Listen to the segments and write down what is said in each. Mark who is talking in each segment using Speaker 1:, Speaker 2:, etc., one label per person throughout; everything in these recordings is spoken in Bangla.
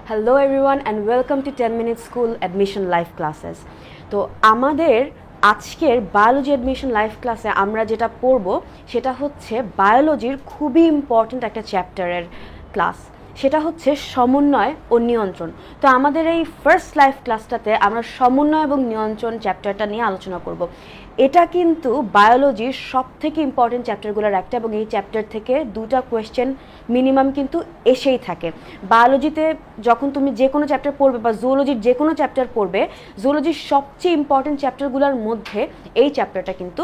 Speaker 1: Hello everyone and welcome to 10 Minute School Admission Live Classes. তো আমাদের আজকের বায়োলজি অ্যাডমিশন লাইভ ক্লাসে আমরা যেটা পড়ব সেটা হচ্ছে বায়োলজির খুবই ইম্পর্ট্যান্ট একটা চ্যাপ্টারের ক্লাস, সেটা হচ্ছে সমন্বয় ও নিয়ন্ত্রণ। তো আমাদের এই ফার্স্ট লাইভ ক্লাসটাতে আমরা সমন্বয় এবং নিয়ন্ত্রণ চ্যাপ্টারটা নিয়ে আলোচনা করব। এটা কিন্তু বায়োলজির সব থেকে ইম্পর্টেন্ট চ্যাপ্টারগুলোর একটা, এবং এই চ্যাপ্টার থেকে দুটা কোয়েশ্চেন মিনিমাম কিন্তু এসেই থাকে। বায়োলজিতে যখন তুমি যে কোনো চ্যাপ্টার পড়বে বা জুওলজির যে কোনো চ্যাপ্টার পড়বে, জুওলজির সবচেয়ে ইম্পর্টেন্ট চ্যাপ্টারগুলোর মধ্যে এই চ্যাপ্টারটা কিন্তু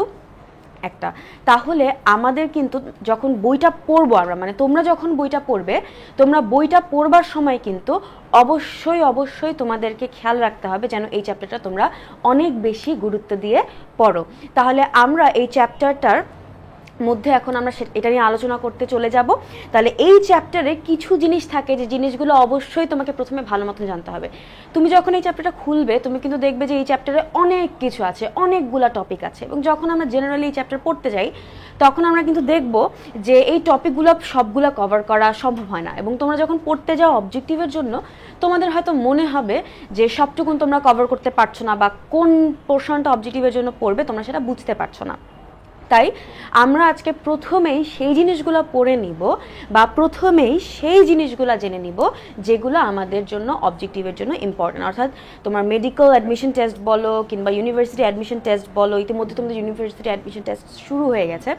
Speaker 1: একটা। তাহলে আমাদের কিন্তু যখন বইটা পড়বো আমরা, মানে তোমরা যখন বইটা পড়বে, তোমরা বইটা পড়বার সময় কিন্তু অবশ্যই তোমাদেরকে খেয়াল রাখতে হবে যেন এই চ্যাপ্টারটা তোমরা অনেক বেশি গুরুত্ব দিয়ে পড়ো। তাহলে আমরা এই চ্যাপ্টারটার মধ্যে এখন আমরা এটা নিয়ে আলোচনা করতে চলে যাব। তাহলে এই চ্যাপ্টারে কিছু জিনিস থাকে যে জিনিসগুলো অবশ্যই তোমাকে প্রথমে ভালো মতন জানতে হবে। তুমি যখন এই চ্যাপ্টারটা খুলবে তুমি কিন্তু দেখবে যে এই চ্যাপ্টারে অনেক কিছু আছে, অনেকগুলা টপিক আছে, এবং যখন আমরা জেনারেলি এই চ্যাপ্টার পড়তে যাই তখন আমরা কিন্তু দেখব যে এই টপিকগুলো সবগুলো কভার করা সম্ভব হয় না, এবং তোমরা যখন পড়তে যাও অবজেক্টিভের জন্য তোমাদের হয়তো মনে হবে যে সবটুকুন তোমরা কভার করতে পারছো না, বা কোন পোর্শনটা অবজেক্টিভের জন্য পড়বে তোমরা সেটা বুঝতে পারছো না। তাই আমরা আজকে প্রথমেই সেই জিনিসগুলো পড়ে নিব, বা প্রথমেই সেই জিনিসগুলো জেনে নিব যেগুলো আমাদের জন্য অবজেক্টিভের জন্য ইম্পর্টেন্ট। অর্থাৎ তোমার মেডিকেল অ্যাডমিশন টেস্ট বলো কিংবা ইউনিভার্সিটি অ্যাডমিশন টেস্ট বলো, ইতিমধ্যে তোমাদের ইউনিভার্সিটি অ্যাডমিশন টেস্ট শুরু হয়ে গেছে,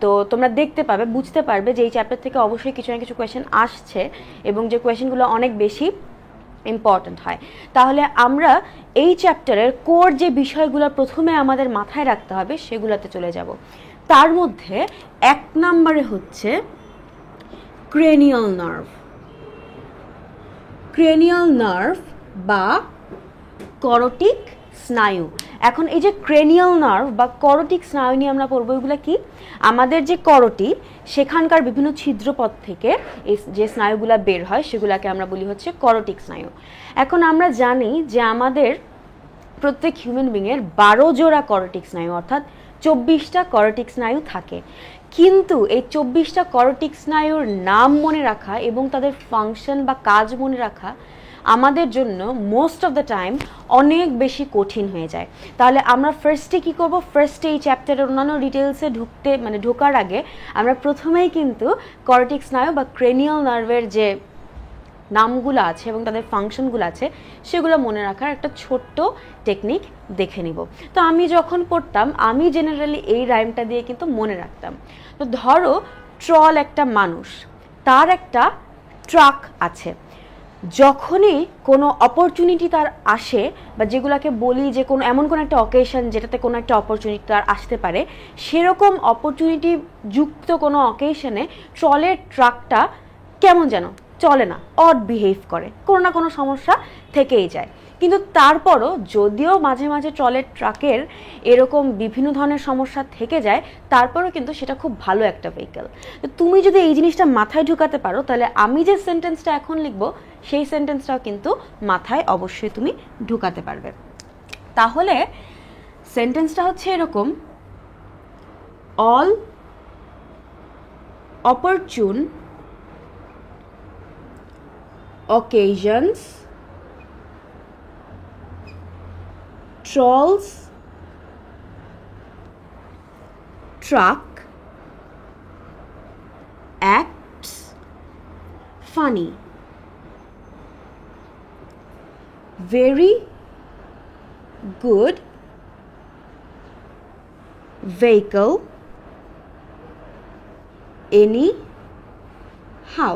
Speaker 1: তো তোমরা দেখতে পাবে, বুঝতে পারবে যে এই চ্যাপ্টার থেকে অবশ্যই কিছু না কিছু কোয়েশ্চেন আসছে, এবং যে কোয়েশ্চেনগুলো অনেক বেশি ইম্পর্ট্যান্ট হয়। তাহলে আমরা এই চ্যাপ্টারের কোর যে বিষয়গুলো প্রথমে আমাদের মাথায় রাখতে হবে সেগুলোতে চলে যাব। তার মধ্যে এক নম্বরে হচ্ছে ক্রেনিয়াল নার্ভ। ক্রেনিয়াল নার্ভ বা করটিক স্নায়ু। এখন এই যে ক্রেনিয়াল নার্ভ বা করটিক স্নায়ু নিয়ে আমরা পড়বো। এগুলো কি? আমাদের যে করটি, সেখানকার বিভিন্ন ছিদ্রপথ থেকে এই যে স্নায়ুগুলা বের হয় সেগুলাকে আমরা বলি হচ্ছে করটিক স্নায়ু। এখন আমরা জানি যে আমাদের প্রত্যেক হিউম্যান বিংয়ের 12 জোড়া করটিক স্নায়ু, অর্থাৎ 24টা করটিক স্নায়ু থাকে। কিন্তু এই 24টা করটিক স্নায়ুর নাম মনে রাখা এবং তাদের ফাংশন বা কাজ মনে রাখা আমাদের জন্য মোস্ট অফ দ্য টাইম অনেক বেশি কঠিন হয়ে যায়। তাহলে আমরা ফার্স্টে কি করব? ফার্স্টে এই চ্যাপ্টারের অন্যান্য ডিটেলসে ঢোকার আগে আমরা প্রথমেই কিন্তু করটিক স্নায়ু বা ক্রেনিয়াল নার্ভের যে নামগুলো আছে এবং তাদের ফাংশনগুলো আছে সেগুলো মনে রাখার একটা ছোট্ট টেকনিক দেখে নিব। তো আমি যখন পড়তাম আমি জেনারেলি এই রাইমটা দিয়ে কিন্তু মনে রাখতাম। তো ধরো ট্রল একটা মানুষ, তার একটা ট্রাক আছে। যখনই কোনো অপরচুনিটি তার আসে, বা যেগুলোকে বলি যে কোনো এমন কোনো একটা অকেশন যেটাতে কোনো একটা অপরচুনিটি তার আসতে পারে, সেরকম অপরচুনিটি যুক্ত কোনো অকেশনে ট্রলের ট্রাকটা কেমন যেন চলে না, অড বিহেভ করে, কোনো না কোনো সমস্যা থেকেই যায়। কিন্তু তারপরও যদিও মাঝে মাঝে ট্রলের ট্রাকের এরকম বিভিন্ন ধরনের সমস্যা থেকে যায়, তারপরও কিন্তু সেটা খুব ভালো একটা ভেহিকেল। তো তুমি যদি এই জিনিসটা মাথায় ঢুকাতে পারো, তাহলে আমি যে সেন্টেন্সটা এখন লিখবো সেই সেন্টেন্সটাও কিন্তু মাথায় অবশ্যই তুমি ঢুকাতে পারবে। তাহলে সেন্টেন্সটা হচ্ছে এরকম: all অপরচুন occasions trolls truck acts funny. Very good vehicle anyhow.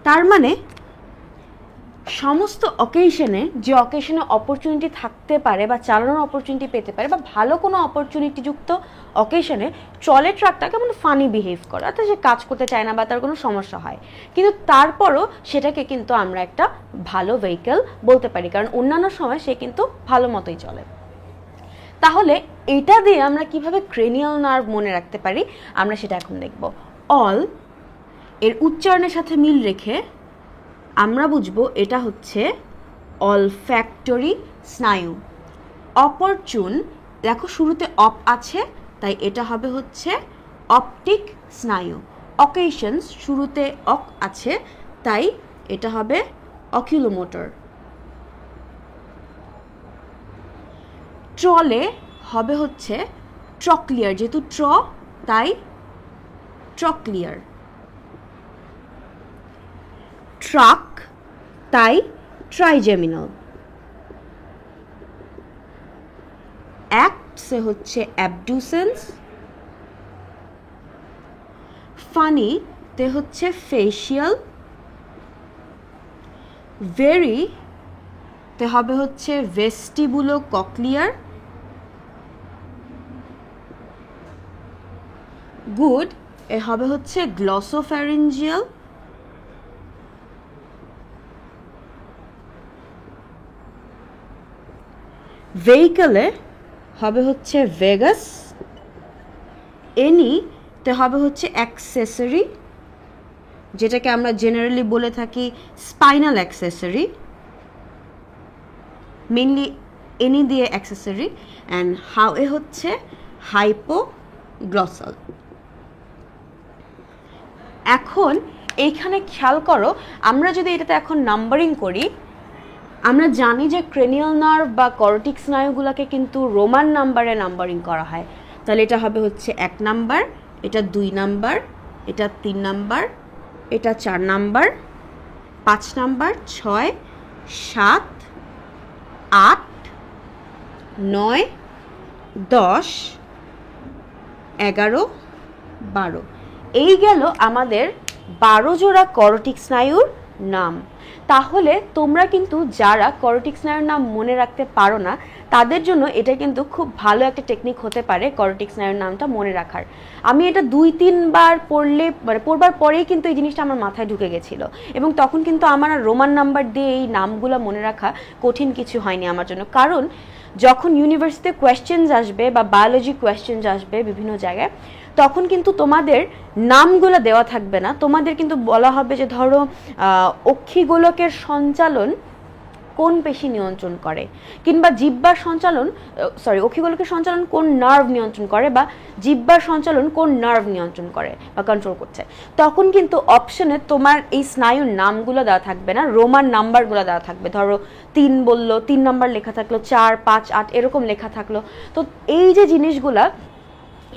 Speaker 1: তার মানে সমস্ত অকেশনে, যে অকেশনে অপরচুনিটি থাকতে পারে বা চালানোর অপরচুনিটি পেতে পারে, বা ভালো কোনো অপরচুনিটি যুক্ত অকেশনে ট্রলের ট্রাকটা কেমন ফানি বিহেভ করে, অর্থাৎ সে কাজ করতে চায় না বা তার কোনো সমস্যা হয়, কিন্তু তারপরও সেটাকে কিন্তু আমরা একটা ভালো ভেহিকেল বলতে পারি, কারণ অন্যান্য সময় সে কিন্তু ভালো মতোই চলে। তাহলে এটা দিয়ে আমরা কিভাবে ক্রেনিয়াল নার্ভ মনে রাখতে পারি আমরা সেটা এখন দেখব। অল এর উচ্চারণের সাথে মিল রেখে আমরা বুঝবো এটা হচ্ছে অলফ্যাক্টরি স্নায়ু। অপরচুন, দেখো শুরুতে অপ আছে তাই এটা হবে হচ্ছে অপটিক স্নায়ু। অকেশনস শুরুতে অক আছে তাই এটা হবে অকিউলোমোটর। ট্রলে হবে হচ্ছে ট্রক্লিয়ার, যেহেতু ট্র তাই ট্রক্লিয়ার। ট্রাক তাই ট্রাইজেমিনাল। অ্যাক্টসে হচ্ছে অ্যাবডুসেন্স। ফানি তে হচ্ছে ফেশিয়াল। ভেরি তে হবে হচ্ছে ভেস্টিবুলো ককলিয়ার। গুড এ হবে হচ্ছে গ্লসোফ্যারিঞ্জিয়াল। ভেহিকলে হবে হচ্ছে ভেগাস। এনি তে হবে হচ্ছে অ্যাক্সেসরি, যেটাকে আমরা জেনারেলি বলে থাকি স্পাইনাল অ্যাক্সেসরি, মেনলি এনি দিয়ে অ্যাক্সেসরি। অ্যান্ড হাউ এ হচ্ছে হাইপোগ্লসাল। এখন এইখানে খেয়াল করো, আমরা যদি এটাতে এখন নাম্বারিং করি, আমরা জানি যে ক্রেনিয়াল নার্ভ বা করটিক স্নায়ুগুলোকে কিন্তু রোমান নাম্বারে নাম্বারিং করা হয়। তাহলে এটা হবে হচ্ছে 1 নাম্বার, এটা 2 নাম্বার, এটা 3 নাম্বার, এটা 4 নাম্বার, 5 নাম্বার, 6, 7, 8, 9, 10, 11, 12। এই গেল আমাদের 12 জোড়া করটিক স্নায়ুর নাম। তাহলে তোমরা কিন্তু যারা করটিক স্নায়ুর নাম মনে রাখতে পারো না, তাদের জন্য এটা কিন্তু খুব ভালো একটা টেকনিক হতে পারে করটিক স্নায়ুর নামটা মনে রাখার। আমি এটা 2-3 বার পড়লে পড়বার পরেই কিন্তু এই জিনিসটা আমার মাথায় ঢুকে গেছিলো, এবং তখন কিন্তু আমার আর রোমান নাম্বার দিয়ে এই নামগুলো মনে রাখা কঠিন কিছু হয়নি আমার জন্য। কারণ যখন ইউনিভার্সিটিতে কোয়েশ্চেনস আসবে বা বায়োলজি কোয়েশ্চেনস আসবে বিভিন্ন জায়গায়, তখন কিন্তু তোমাদের নামগুলো দেওয়া থাকবে না, তোমাদের কিন্তু বলা হবে যে ধরো অক্ষিগোলকের সঞ্চালন কোন পেশি নিয়ন্ত্রণ করে, কিংবা জিহ্বার সঞ্চালন অক্ষিগোলকের সঞ্চালন কোন নার্ভ নিয়ন্ত্রণ করে, বা জিহ্বার সঞ্চালন কোন নার্ভ নিয়ন্ত্রণ করে বা কন্ট্রোল করছে। তখন কিন্তু অপশনে তোমার এই স্নায়ুর নামগুলো দেওয়া থাকবে না, রোমান নাম্বারগুলো দেওয়া থাকবে। ধরো 3 বললো, 3 নাম্বার লেখা থাকলো, 4, 5, 8 এরকম লেখা থাকলো। তো এই যে জিনিসগুলা,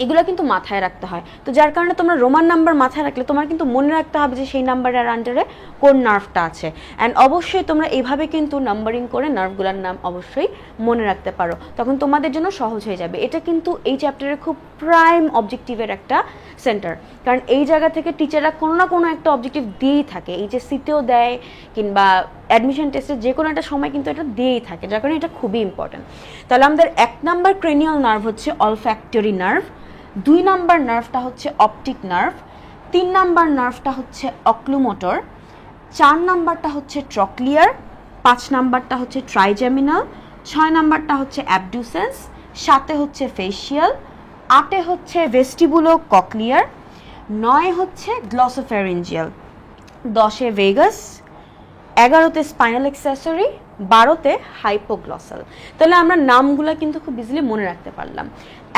Speaker 1: এগুলো কিন্তু মাথায় রাখতে হয়। তো যার কারণে তোমরা রোমান নাম্বার মাথায় রাখলে তোমার কিন্তু মনে রাখতে হবে যে সেই নাম্বারের আন্ডারে কোন নার্ভটা আছে। অ্যান্ড অবশ্যই তোমরা এইভাবে কিন্তু নাম্বারিং করে নার্ভগুলোর নাম অবশ্যই মনে রাখতে পারো, তখন তোমাদের জন্য সহজ হয়ে যাবে। এটা কিন্তু এই চ্যাপ্টারের খুব প্রাইম অবজেক্টিভের একটা সেন্টার, কারণ এই জায়গা থেকে টিচাররা কোনো না কোনো একটা অবজেক্টিভ দিয়েই থাকে, এইচএসসিতেও দেয় কিংবা অ্যাডমিশন টেস্টে যে কোনো একটা সময় কিন্তু এটা দিয়েই থাকে, যার কারণে এটা খুবই ইম্পর্টেন্ট। তাহলে আমাদের 1 নাম্বার ক্রেনিয়াল নার্ভ হচ্ছে অলফ্যাক্টরি নার্ভ, 2 নাম্বার নার্ভটা হচ্ছে অপটিক নার্ভ, 3 নাম্বার নার্ভটা হচ্ছে অক্লুমোটর, 4 নাম্বারটা হচ্ছে ট্রক্লিয়ার, 5 নাম্বারটা হচ্ছে ট্রাইজেমিনাল, 6 নাম্বারটা হচ্ছে অ্যাবডুসেন্স, 7 হচ্ছে ফেশিয়াল, 8 হচ্ছে ভেস্টিবুলো ককলিয়ার, 9 হচ্ছে glossopharyngeal, 10 vagus, 11 spinal accessory, 12 hypoglossal. তাহলে আমরা নামগুলো কিন্তু খুব ইজিলি মনে রাখতে পারলাম।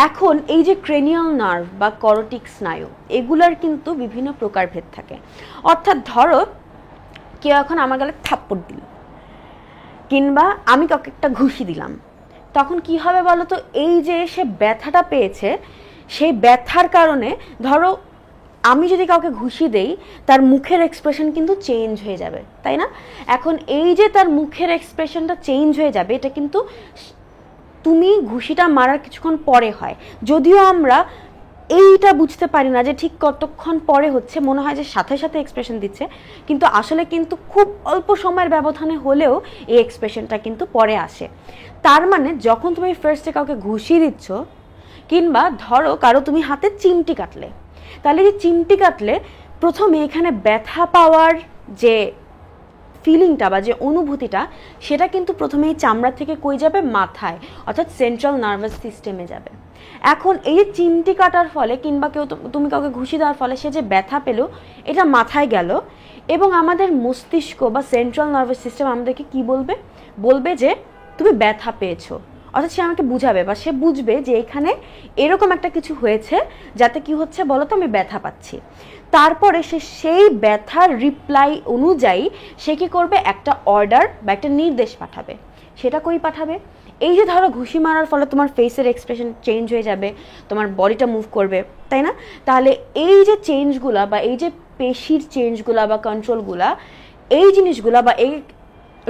Speaker 1: এখন এই যে ক্রেনিয়াল নার্ভ বা করটিক স্নায়ু, এগুলার কিন্তু বিভিন্ন প্রকারভেদ থাকে। অর্থাৎ ধরো কেউ এখন আমার গালে থাপ্পড় দিল, কিংবা আমি কাউকে একটা ঘুষি দিলাম, তখন কি হবে বলো তো? এই যে সে ব্যথাটা পেয়েছে, সেই ব্যথার কারণে ধরো আমি যদি কাউকে ঘুষি দেই, তার মুখের এক্সপ্রেশন কিন্তু চেঞ্জ হয়ে যাবে, তাই না? এখন এই যে তার মুখের এক্সপ্রেশনটা চেঞ্জ হয়ে যাবে, এটা কিন্তু তুমি ঘুষিটা মারার কিছুক্ষণ পরে হয়। যদিও আমরা এইটা বুঝতে পারি না যে ঠিক কতক্ষণ পরে হচ্ছে, মনে হয় যে সাথে সাথে এক্সপ্রেশন দিচ্ছে, কিন্তু আসলে কিন্তু খুব অল্প সময়ের ব্যবধানে হলেও এই এক্সপ্রেশনটা কিন্তু পরে আসে। তার মানে যখন তুমি ফার্স্টে কাউকে ঘুষি দিচ্ছ, কিংবা ধরো কারো তুমি হাতে চিমটি কাটলে, তাহলে যে চিমটি কাটলে প্রথমে এখানে ব্যথা পাওয়ার যে ফিলিংটা বা যে অনুভূতিটা, সেটা কিন্তু প্রথমে এই চামড়া থেকে কই যাবে? মাথায়, অর্থাৎ সেন্ট্রাল নার্ভাস সিস্টেমে যাবে। এখন এই যে চিমটি কাটার ফলে কিংবা তুমি কাউকে ঘুষি দেওয়ার ফলে সে যে ব্যথা পেল, এটা মাথায় গেল, এবং আমাদের মস্তিষ্ক বা সেন্ট্রাল নার্ভাস সিস্টেম আমাদেরকে কি বলবে? বলবে যে তুমি ব্যথা পেয়েছো, অর্থাৎ সে আমাকে বুঝাবে বা সে বুঝবে যে এখানে এরকম একটা কিছু হয়েছে, যাতে কি হচ্ছে বলো তো, আমি ব্যথা পাচ্ছি। তারপরে সে সেই ব্যথার রিপ্লাই অনুযায়ী সে কী করবে, একটা অর্ডার বা একটা নির্দেশ পাঠাবে। সেটা কই পাঠাবে? এই যে ধরো ঘুষি মারার ফলে তোমার ফেসের এক্সপ্রেশন চেঞ্জ হয়ে যাবে, তোমার বডিটা মুভ করবে, তাই না? তাহলে এই যে চেঞ্জগুলা বা এই যে পেশির চেঞ্জগুলা বা কন্ট্রোলগুলা, এই জিনিসগুলা বা এই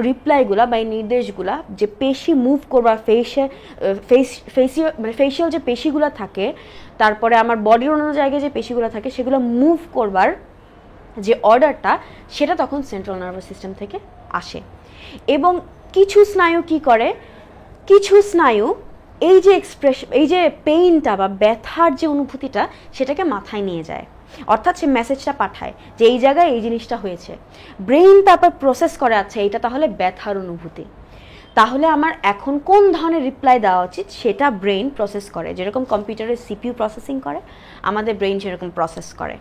Speaker 1: রিপ্লাইগুলা বা এই নির্দেশগুলা যে পেশি মুভ করবার ফেসিয়াল যে পেশিগুলো থাকে, তারপরে আমার বডির অন্য জায়গায় যে পেশিগুলো থাকে, সেগুলো মুভ করবার যে অর্ডারটা, সেটা তখন সেন্ট্রাল নার্ভাস সিস্টেম থেকে আসে। এবং কিছু স্নায়ু কি করে, কিছু স্নায়ু এই যে এই যে পেইনটা বা ব্যথার যে অনুভূতিটা, সেটাকে মাথায় নিয়ে যায়। অর্থাৎ সে মেসেজটা পাঠায় যে এই জায়গায় এই জিনিসটা হয়েছে। ব্রেইন তারপর প্রসেস করে, আচ্ছা এটা তাহলে ব্যথার অনুভূতি, তাহলে আমার এখন কোন ধরনের রিপ্লাই দেওয়া উচিত, সেটা ব্রেইন প্রসেস করে। যেরকম কম্পিউটারের সিপিইউ প্রসেসিং করে, আমাদের ব্রেইন সেরকম প্রসেস করে।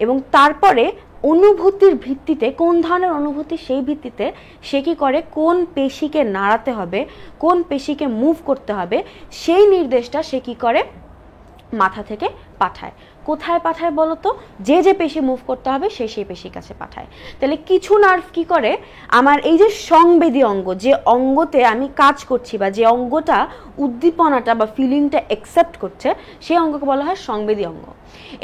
Speaker 1: এবং তারপরে অনুভূতির ভিত্তিতে, কোন ধরনের অনুভূতি সেই ভিত্তিতে সে কী করে, কোন পেশিকে নাড়াতে হবে, কোন পেশিকে মুভ করতে হবে, সেই নির্দেশটা সে কী করে, মাথা থেকে পাঠায়। কোথায় পাঠায় বলো তো? যে যে পেশি মুভ করতে হবে সেই পেশির কাছে পাঠায়। তাহলে কিছু নার্ভ কি করে, আমার এই যে সংবেদী অঙ্গ, যে অঙ্গতে আমি কাজ করছি বা যে অঙ্গটা উদ্দীপনাটা বা ফিলিংটা অ্যাকসেপ্ট করছে, সেই অঙ্গকে বলা হয় সংবেদী অঙ্গ।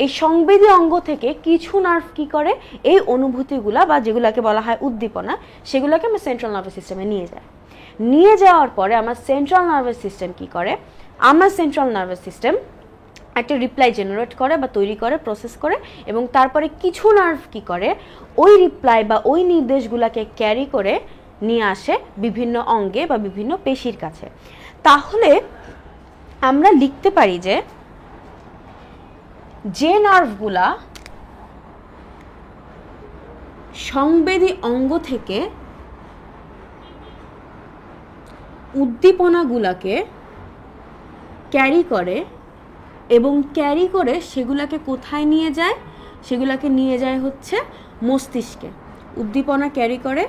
Speaker 1: এই সংবেদী অঙ্গ থেকে কিছু নার্ভ কি করে, এই অনুভূতিগুলা বা যেগুলোকে বলা হয় উদ্দীপনা, সেগুলোকে আমার সেন্ট্রাল নার্ভাস সিস্টেমে নিয়ে যায়। নিয়ে যাওয়ার পরে আমার সেন্ট্রাল নার্ভাস সিস্টেম কি করে, আমার সেন্ট্রাল নার্ভাস সিস্টেম একটা রিপ্লাই জেনারেট করে বা তৈরি করে, প্রসেস করে, এবং তারপরে কিছু নার্ভ কি করে, ওই রিপ্লাই বা ওই নির্দেশগুলোকে ক্যারি করে নিয়ে আসে বিভিন্ন অঙ্গে বা বিভিন্ন পেশির কাছে। তাহলে আমরা লিখতে পারি যে নার্ভগুলা সংবেদী অঙ্গ থেকে উদ্দীপনাগুলাকে ক্যারি করে এবং ক্যারি করে সেগুলোকে কোথায় নিয়ে যায়, সেগুলোকে নিয়ে যায় হচ্ছে মস্তিষ্কে। উদ্দীপনা ক্যারি করে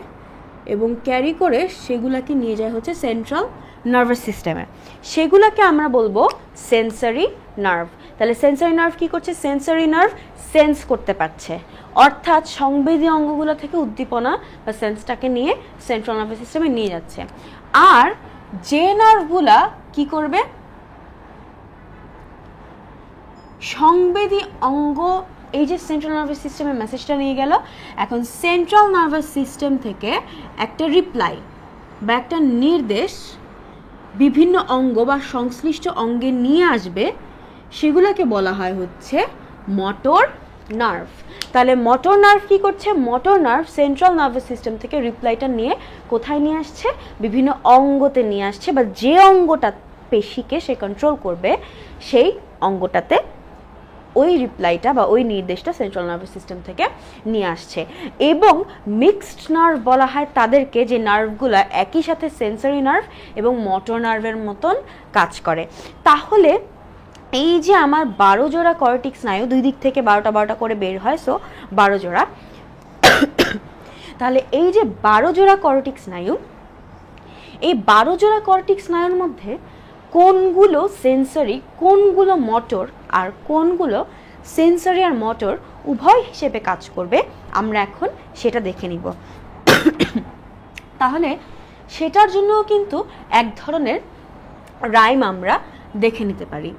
Speaker 1: এবং ক্যারি করে সেগুলোকে নিয়ে যায় হচ্ছে সেন্ট্রাল নার্ভাস সিস্টেমে। সেগুলোকে আমরা বলবো সেন্সরি নার্ভ। তাহলে সেন্সরি নার্ভ কি করছে, সেন্সরি নার্ভ সেন্স করতে পারছে, অর্থাৎ সংবেদী অঙ্গগুলো থেকে উদ্দীপনা বা সেন্সটাকে নিয়ে সেন্ট্রাল নার্ভাস সিস্টেমে নিয়ে যাচ্ছে। আর যে নার্ভগুলা কি করবে, সংবেদী অঙ্গ এই যে সেন্ট্রাল নার্ভাস সিস্টেমের মেসেজটা নিয়ে গেল, এখন সেন্ট্রাল নার্ভাস সিস্টেম থেকে একটা রিপ্লাই বা একটা নির্দেশ বিভিন্ন অঙ্গ বা সংশ্লিষ্ট অঙ্গে নিয়ে আসবে, সেগুলোকে বলা হয় হচ্ছে মোটর নার্ভ। তাহলে মোটর নার্ভ কি করছে, motor nerve central nervous system থেকে রিপ্লাইটা নিয়ে কোথায় নিয়ে আসছে, বিভিন্ন অঙ্গতে নিয়ে আসছে, বা যে অঙ্গটা পেশিকে সে কন্ট্রোল করবে সেই অঙ্গটাতে ওই রিপ্লাইটা বা ওই নির্দেশটা সেন্ট্রাল নার্ভাস সিস্টেম থেকে নিয়ে আসছে। এবং মিক্সড নার্ভ বলা হয় তাদেরকে, যে নার্ভগুলো একই সাথে সেন্সরি নার্ভ এবং মোটর নার্ভের মতন কাজ করে। তাহলে এই যে আমার 12 জোড়া কর্টিক স্নায়ু, দুই দিক থেকে 12টা 12টা করে বের হয়, সো 12 জোড়া। তাহলে এই যে 12 জোড়া কর্টিক স্নায়ু, এই 12 জোড়া কর্টিক স্নায়ুর মধ্যে কোনগুলো সেন্সরি, কোনগুলো মোটর, আর কোনগুলো সেন্সরি আর মোটর উভয় হিসেবে কাজ করবে, আমরা এখন সেটা দেখে নিব। তাহলে সেটার জন্য কিন্তু এক ধরনের রাইম আমরা দেখে নিতে পারি।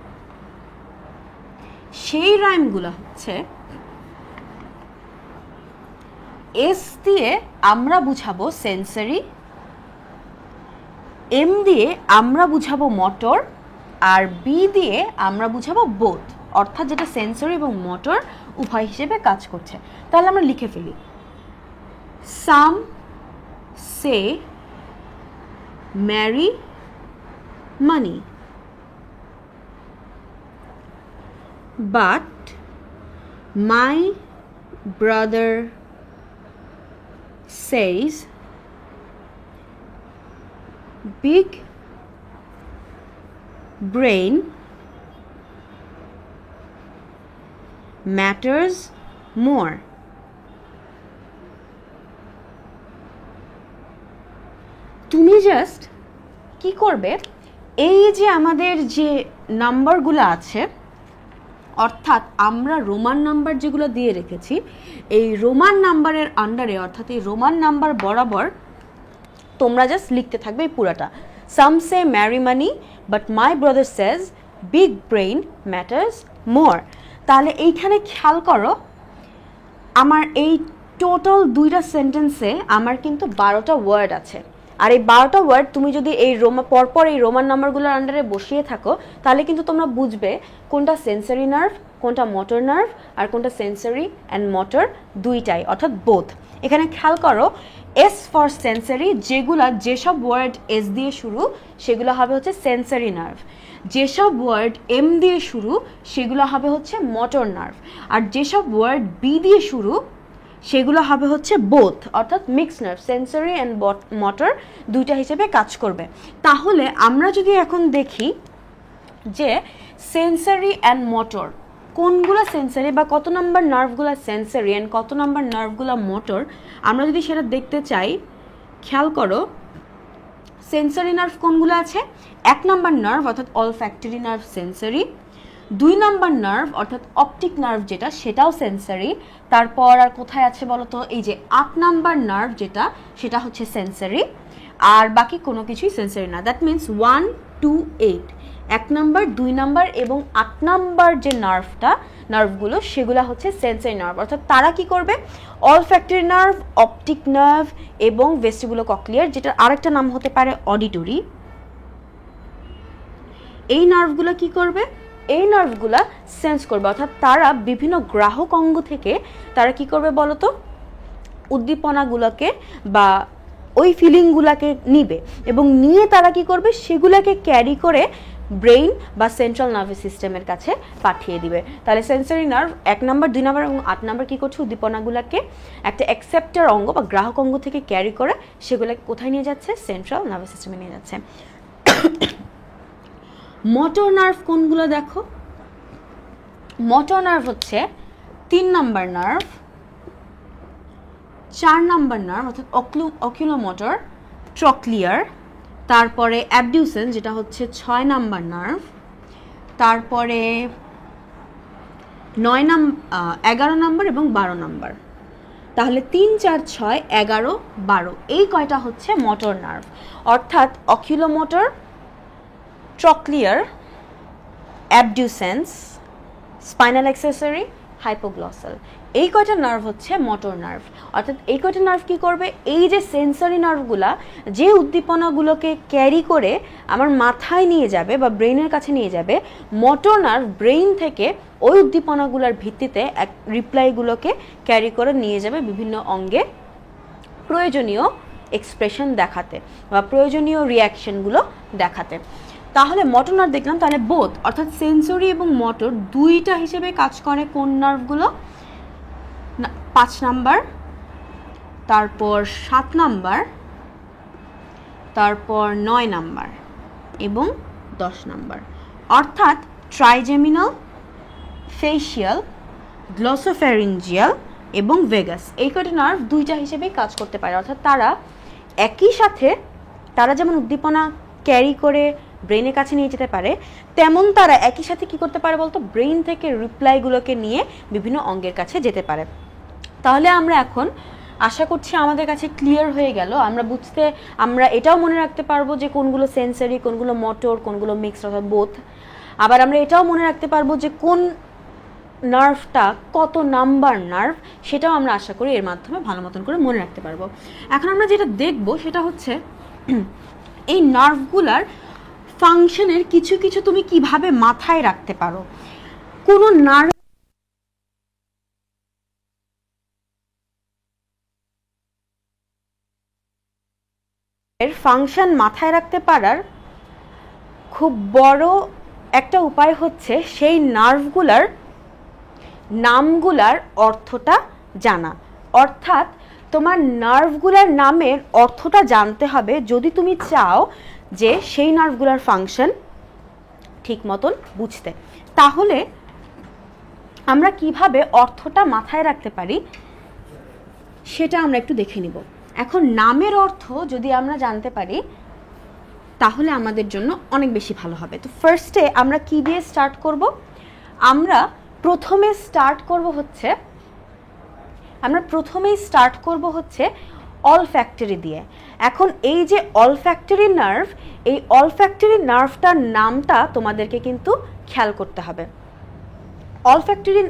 Speaker 1: সেই রাইমগুলো হচ্ছে, এস দিয়ে আমরা বুঝাবো সেন্সরি, এম দিয়ে আমরা বুঝাবো মোটর, আর বি দিয়ে আমরা বুঝাবো বোথ, অর্থাৎ যেটা সেন্সরি এবং মোটর উভয় হিসেবে কাজ করছে। তাহলে আমরা লিখে ফেলি, some say marry money, but my brother says big brain matters more. তুমি জাস্ট কি করবে, এই যে আমাদের যে নাম্বারগুলো আছে, অর্থাৎ আমরা রোমান নাম্বার যেগুলো দিয়ে রেখেছি, এই রোমান নাম্বারের আন্ডারে অর্থাৎ এই রোমান নাম্বার বরাবর তোমরা জাস্ট লিখতে থাকবে এই পুরাটা। Some say marry money but my brother says big brain matters more. তাহলে এইখানে খেয়াল করো, আমার এই টোটাল 2টা সেন্টেন্সে আমার কিন্তু 12টা ওয়ার্ড আছে। আর এই 12টা ওয়ার্ড তুমি যদি এই পরপর এই রোমান নাম্বারগুলোর আন্ডারে বসিয়ে থাকো, তাহলে কিন্তু তোমরা বুঝবে কোনটা সেন্সরি নার্ভ, কোনটা মোটর নার্ভ, আর কোনটা সেন্সরি অ্যান্ড মোটর দুইটাই, অর্থাৎ বোথ। এখানে খেয়াল করো, এস ফর সেন্সরি, যেসব ওয়ার্ড এস দিয়ে শুরু সেগুলো হবে হচ্ছে সেন্সরি নার্ভ। যেসব ওয়ার্ড এম দিয়ে শুরু সেগুলো হবে হচ্ছে মোটর নার্ভ। আর যেসব ওয়ার্ড বি দিয়ে শুরু সেগুলো হবে হচ্ছে বোথ, অর্থাৎ mix nerve, sensory and motor দুইটা হিসেবে কাজ করবে। তাহলে আমরা যদি এখন দেখি যে সেন্সরি অ্যান্ড মোটর কোনগুলো সেন্সরি বা কত নাম্বার নার্ভগুলো সেন্সরি অ্যান্ড কত নাম্বার নার্ভগুলো মোটর, আমরা যদি সেটা দেখতে চাই, খেয়াল করো সেন্সরি নার্ভ কোনগুলো আছে। 1 নাম্বার নার্ভ অর্থাৎ olfactory nerve sensory, 2 number nerve অর্থাৎ অপটিক নার্ভ যেটা, সেটাও সেন্সরি। তারপর আর কোথায় আছে বলো তো, এই যে 8 নাম্বার নার্ভ যেটা, সেটা হচ্ছে সেন্সরি। আর বাকি কোনো কিছুই সেন্সরি না। দ্যাট মিনস 1, 2, 8, 1 নাম্বার, 2 নাম্বার এবং 8 নাম্বার যে নার্ভগুলো সেগুলো হচ্ছে সেন্সরি নার্ভ। অর্থাৎ তারা কি করবে, অলফ্যাক্টরি নার্ভ, অপটিক নার্ভ এবং ভেস্টিবুলোকক্লিয়ার, যেটার আরেকটা নাম হতে পারে অডিটরি, এই নার্ভগুলো কি করবে, এই নার্ভগুলা সেন্স করবে। অর্থাৎ তারা বিভিন্ন গ্রাহক অঙ্গ থেকে তারা কি করবে বলতো, উদ্দীপনাগুলোকে বা ওই ফিলিংগুলোকে নিবে এবং নিয়ে তারা কি করবে, সেগুলোকে ক্যারি করে ব্রেইন বা সেন্ট্রাল নার্ভাস সিস্টেমের কাছে পাঠিয়ে দিবে। তাহলে সেন্সরি নার্ভ 1 নাম্বার, 2 নাম্বার এবং 8 নাম্বার কি করছে, উদ্দীপনাগুলোকে একটা অ্যাকসেপ্টার অঙ্গ বা গ্রাহক অঙ্গ থেকে ক্যারি করে সেগুলোকে কোথায় নিয়ে যাচ্ছে, সেন্ট্রাল নার্ভাস সিস্টেমে নিয়ে যাচ্ছে। মোটর নার্ভ কোনগুলো দেখো, মোটর নার্ভ হচ্ছে 3 নাম্বার নার্ভ, 4 নাম্বার নার্ভ অর্থাৎ অকিউলোমোটর, ট্রক্লিয়ার, তারপরে অ্যাবডিউসেন্স যেটা হচ্ছে 6 নাম্বার নার্ভ, তারপরে 11 নাম্বার এবং 12 নাম্বার। তাহলে 3, 4, 6, 11, 12 এই কয়টা হচ্ছে মোটর নার্ভ। অর্থাৎ অকিউলোমোটর, ট্রক্লিয়ার, অ্যাবডিউসেন্স, স্পাইনাল অ্যাক্সেসরি, হাইপোগ্লসাল, এই কয়টা নার্ভ হচ্ছে মোটর নার্ভ। অর্থাৎ এই কয়টা নার্ভ কি করবে, এই যে সেন্সরি নার্ভগুলা যে উদ্দীপনাগুলোকে ক্যারি করে আমার মাথায় নিয়ে যাবে বা ব্রেইনের কাছে নিয়ে যাবে, মোটর নার্ভ ব্রেইন থেকে ওই উদ্দীপনাগুলোর ভিত্তিতে রিপ্লাইগুলোকে ক্যারি করে নিয়ে যাবে বিভিন্ন অঙ্গে প্রয়োজনীয় এক্সপ্রেশন দেখাতে বা প্রয়োজনীয় রিয়াকশনগুলো দেখাতে। তাহলে মোটর নার্ভ দেখলাম, তাহলে বোথ অর্থাৎ সেন্সরি এবং মোটর দুইটা হিসেবে কাজ করে কোন নার্ভগুলো, 5 নাম্বার, তারপর 7 নাম্বার, তারপর 9 নাম্বার এবং 10 নাম্বার। অর্থাৎ ট্রাইজেমিনাল, ফেশিয়াল, গ্লসোফ্যারিঞ্জিয়াল এবং ভেগাস, এই কয়টা নার্ভ দুইটা হিসেবেই কাজ করতে পারে। অর্থাৎ তারা একই সাথে, তারা যেমন উদ্দীপনা ক্যারি করে ব্রেইনের কাছে নিয়ে যেতে পারে, তেমন তারা একই সাথে কি করতে পারে বলতো, ব্রেইন থেকে রিপ্লাইগুলোকে নিয়ে বিভিন্ন অঙ্গের কাছে যেতে পারে। তাহলে আমরা এখন আশা করছি আমাদের কাছে ক্লিয়ার হয়ে গেল, আমরা এটাও মনে রাখতে পারবো যে কোনগুলো সেন্সরি, কোনগুলো মোটর, কোনগুলো মিক্সড অর্থাৎ বোথ। আবার আমরা এটাও মনে রাখতে পারবো যে কোন নার্ভটা কত নাম্বার নার্ভ, সেটাও আমরা আশা করি এর মাধ্যমে ভালো মতন করে মনে রাখতে পারবো। এখন আমরা যেটা দেখব সেটা হচ্ছে এই নার্ভগুলার ফাংশনের কিছু কিছু তুমি কিভাবে মাথায় রাখতে পারো। কোনো নার্ভ এর ফাংশন মাথায় রাখতে পারার খুব বড় একটা উপায় হচ্ছে সেই নার্ভগুলার নামগুলার অর্থটা জানা। অর্থাৎ তোমার নার্ভগুলার নামের অর্থটা জানতে হবে যদি তুমি চাও যে সেই নার্ভগুলার ফাংশন ঠিক মতন বুঝতে। তাহলে আমরা কিভাবে অর্থটা মাথায় রাখতে পারি সেটা আমরা একটু দেখে নিব। এখন নামের অর্থ যদি আমরা জানতে পারি, তাহলে আমাদের জন্য অনেক বেশি ভালো হবে। তো ফার্স্টে আমরা কি দিয়ে স্টার্ট করব? আমরা প্রথমেই স্টার্ট করব হচ্ছে অলফ্যাক্টরি দিয়ে। এখন এই যে অলফ্যাক্টরি নার্ভ, এই অলফ্যাক্টরি নার্ভটার নামটা তোমাদেরকে কিন্তু খেয়াল করতে হবে। অলফ্যাক্টরি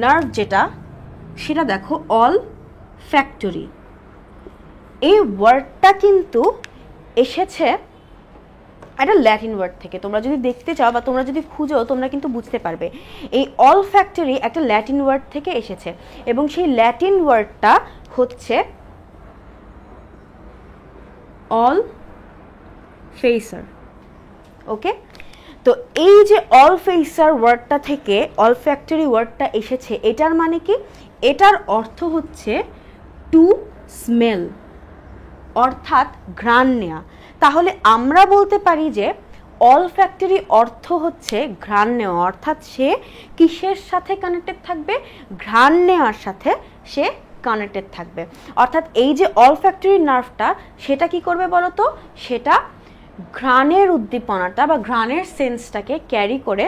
Speaker 1: নার্ভ যেটা, সেটা দেখো অলফ্যাক্টরি। এই ওয়ার্ডটা কিন্তু এসেছে একটা ল্যাটিন ওয়ার্ড থেকে। তোমরা যদি দেখতে চাও বা তোমরা যদি খুঁজো, তোমরা কিন্তু বুঝতে পারবে এই অলফ্যাক্টরি একটা ল্যাটিন ওয়ার্ড থেকে এসেছে, এবং সেই ল্যাটিন ওয়ার্ডটা হচ্ছে অলফেসার। ওকে, তো এই যে অলফেসার ওয়ার্ডটা থেকে অলফ্যাক্টরি ওয়ার্ডটা এসেছে, এটার মানে কি? এটার অর্থ হচ্ছে টু স্মেল, অর্থাৎ ঘ্রাণ নেওয়া। তাহলে আমরা বলতে পারি যে অলফ্যাক্টরি অর্থ হচ্ছে ঘ্রাণ নেওয়া, অর্থাৎ সে কিসের সাথে কানেক্টেড থাকবে? ঘ্রাণ নেওয়ার সাথে সে কানেক্টেড থাকবে। অর্থাৎ এই যে অলফ্যাক্টরি নার্ভটা, সেটা কি করবে বলো তো? সেটা ঘ্রাণের উদ্দীপনাটা বা ঘ্রাণের সেন্সটাকে ক্যারি করে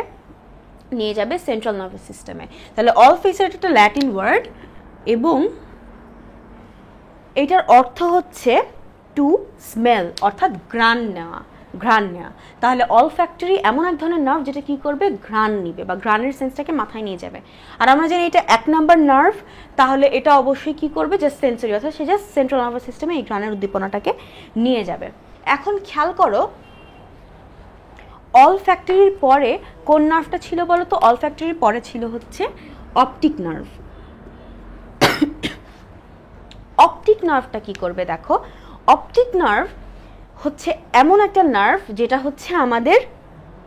Speaker 1: নিয়ে যাবে সেন্ট্রাল নার্ভাস সিস্টেমে। তাহলে অলফেসার একটা ল্যাটিন ওয়ার্ড, এবং এটার অর্থ হচ্ছে টু স্মেল, অর্থাৎ ঘ্রাণ নেওয়া। তাহলে অলফ্যাক্টরি এমন এক ধরনের নার্ভ যেটা কি করবে? ঘ্রাণ নিবে বা ঘ্রাণের সেন্সটাকে মাথায় নিয়ে যাবে। আর আমরা জানি এটা 1 নাম্বার নার্ভ, তাহলে এটা অবশ্যই কি করবে? যে সেন্সরি, অর্থাৎ সে জাস্ট সেন্ট্রাল নার্ভাস সিস্টেমে এই ঘ্রাণের উদ্দীপনাটাকে নিয়ে যাবে। এখন খেয়াল করো, অলফ্যাক্টরির পরে কোন নার্ভটা ছিল বলো তো? অলফ্যাক্টরির পরে ছিল হচ্ছে অপটিক নার্ভ। অপটিক নার্ভটা কি করবে দেখো? অপটিক নার্ভ হচ্ছে এমন একটা নার্ভ যেটা হচ্ছে আমাদের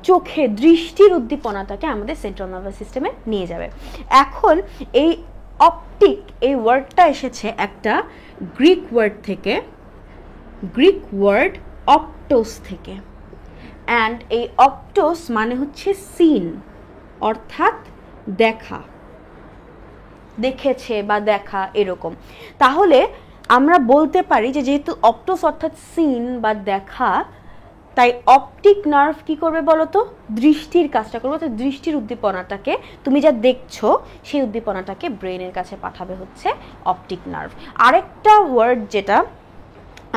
Speaker 1: চোখে দৃষ্টির উদ্দীপনাটাকে আমাদের সেন্ট্রাল নার্ভাস সিস্টেমে নিয়ে যাবে। এখন এই অপটিক, এই ওয়ার্ডটা এসেছে একটা গ্রিক ওয়ার্ড থেকে, গ্রিক ওয়ার্ড অপটোস থেকে। অ্যান্ড এই অপটোস মানে হচ্ছে সিন, অর্থাৎ দেখা, দেখেছে বা দেখা এরকম। তাহলে আমরা বলতে পারি যে যেহেতু অপটোস অর্থাৎ সিন বা দেখা, তাই অপটিক নার্ভ কি করবে বলো তো? দৃষ্টির কাজটা করবে। তো দৃষ্টির উদ্দীপনাটাকে, তুমি যা দেখছো সেই উদ্দীপনাটাকে ব্রেনের কাছে পাঠাবে হচ্ছে অপটিক নার্ভ। আরেকটা ওয়ার্ড যেটা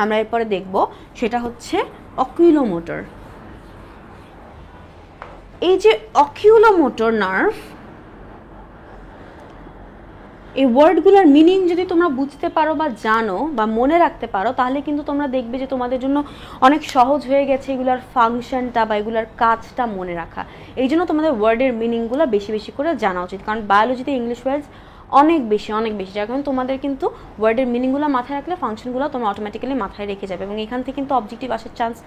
Speaker 1: আমরা এরপরে দেখব সেটা হচ্ছে অকিউলোমোটর। এই যে অকিউলোমোটর নার্ভ, এই ওয়ার্ডগুলোর মিনিং যদি তোমরা বুঝতে পারো বা জানো বা মনে রাখতে পারো, তাহলে কিন্তু তোমরা দেখবে যে তোমাদের জন্য অনেক সহজ হয়ে গেছে এগুলোর ফাংশনটা বা এগুলোর কাজটা মনে রাখা। এই জন্য তোমাদের ওয়ার্ডের মিনিংগুলো বেশি বেশি করে জানা উচিত, কারণ বায়োলজিতে ইংলিশ ওয়ার্ডস অনেক বেশি যার কারণে তোমাদের কিন্তু ওয়ার্ডের মিনিংগুলো মাথায় রাখলে ফাংশনগুলো তোমরা অটোমেটিক্যালি মাথায় রেখে যাবে, এবং এখান থেকে কিন্তু অবজেক্টিভ আসার চান্স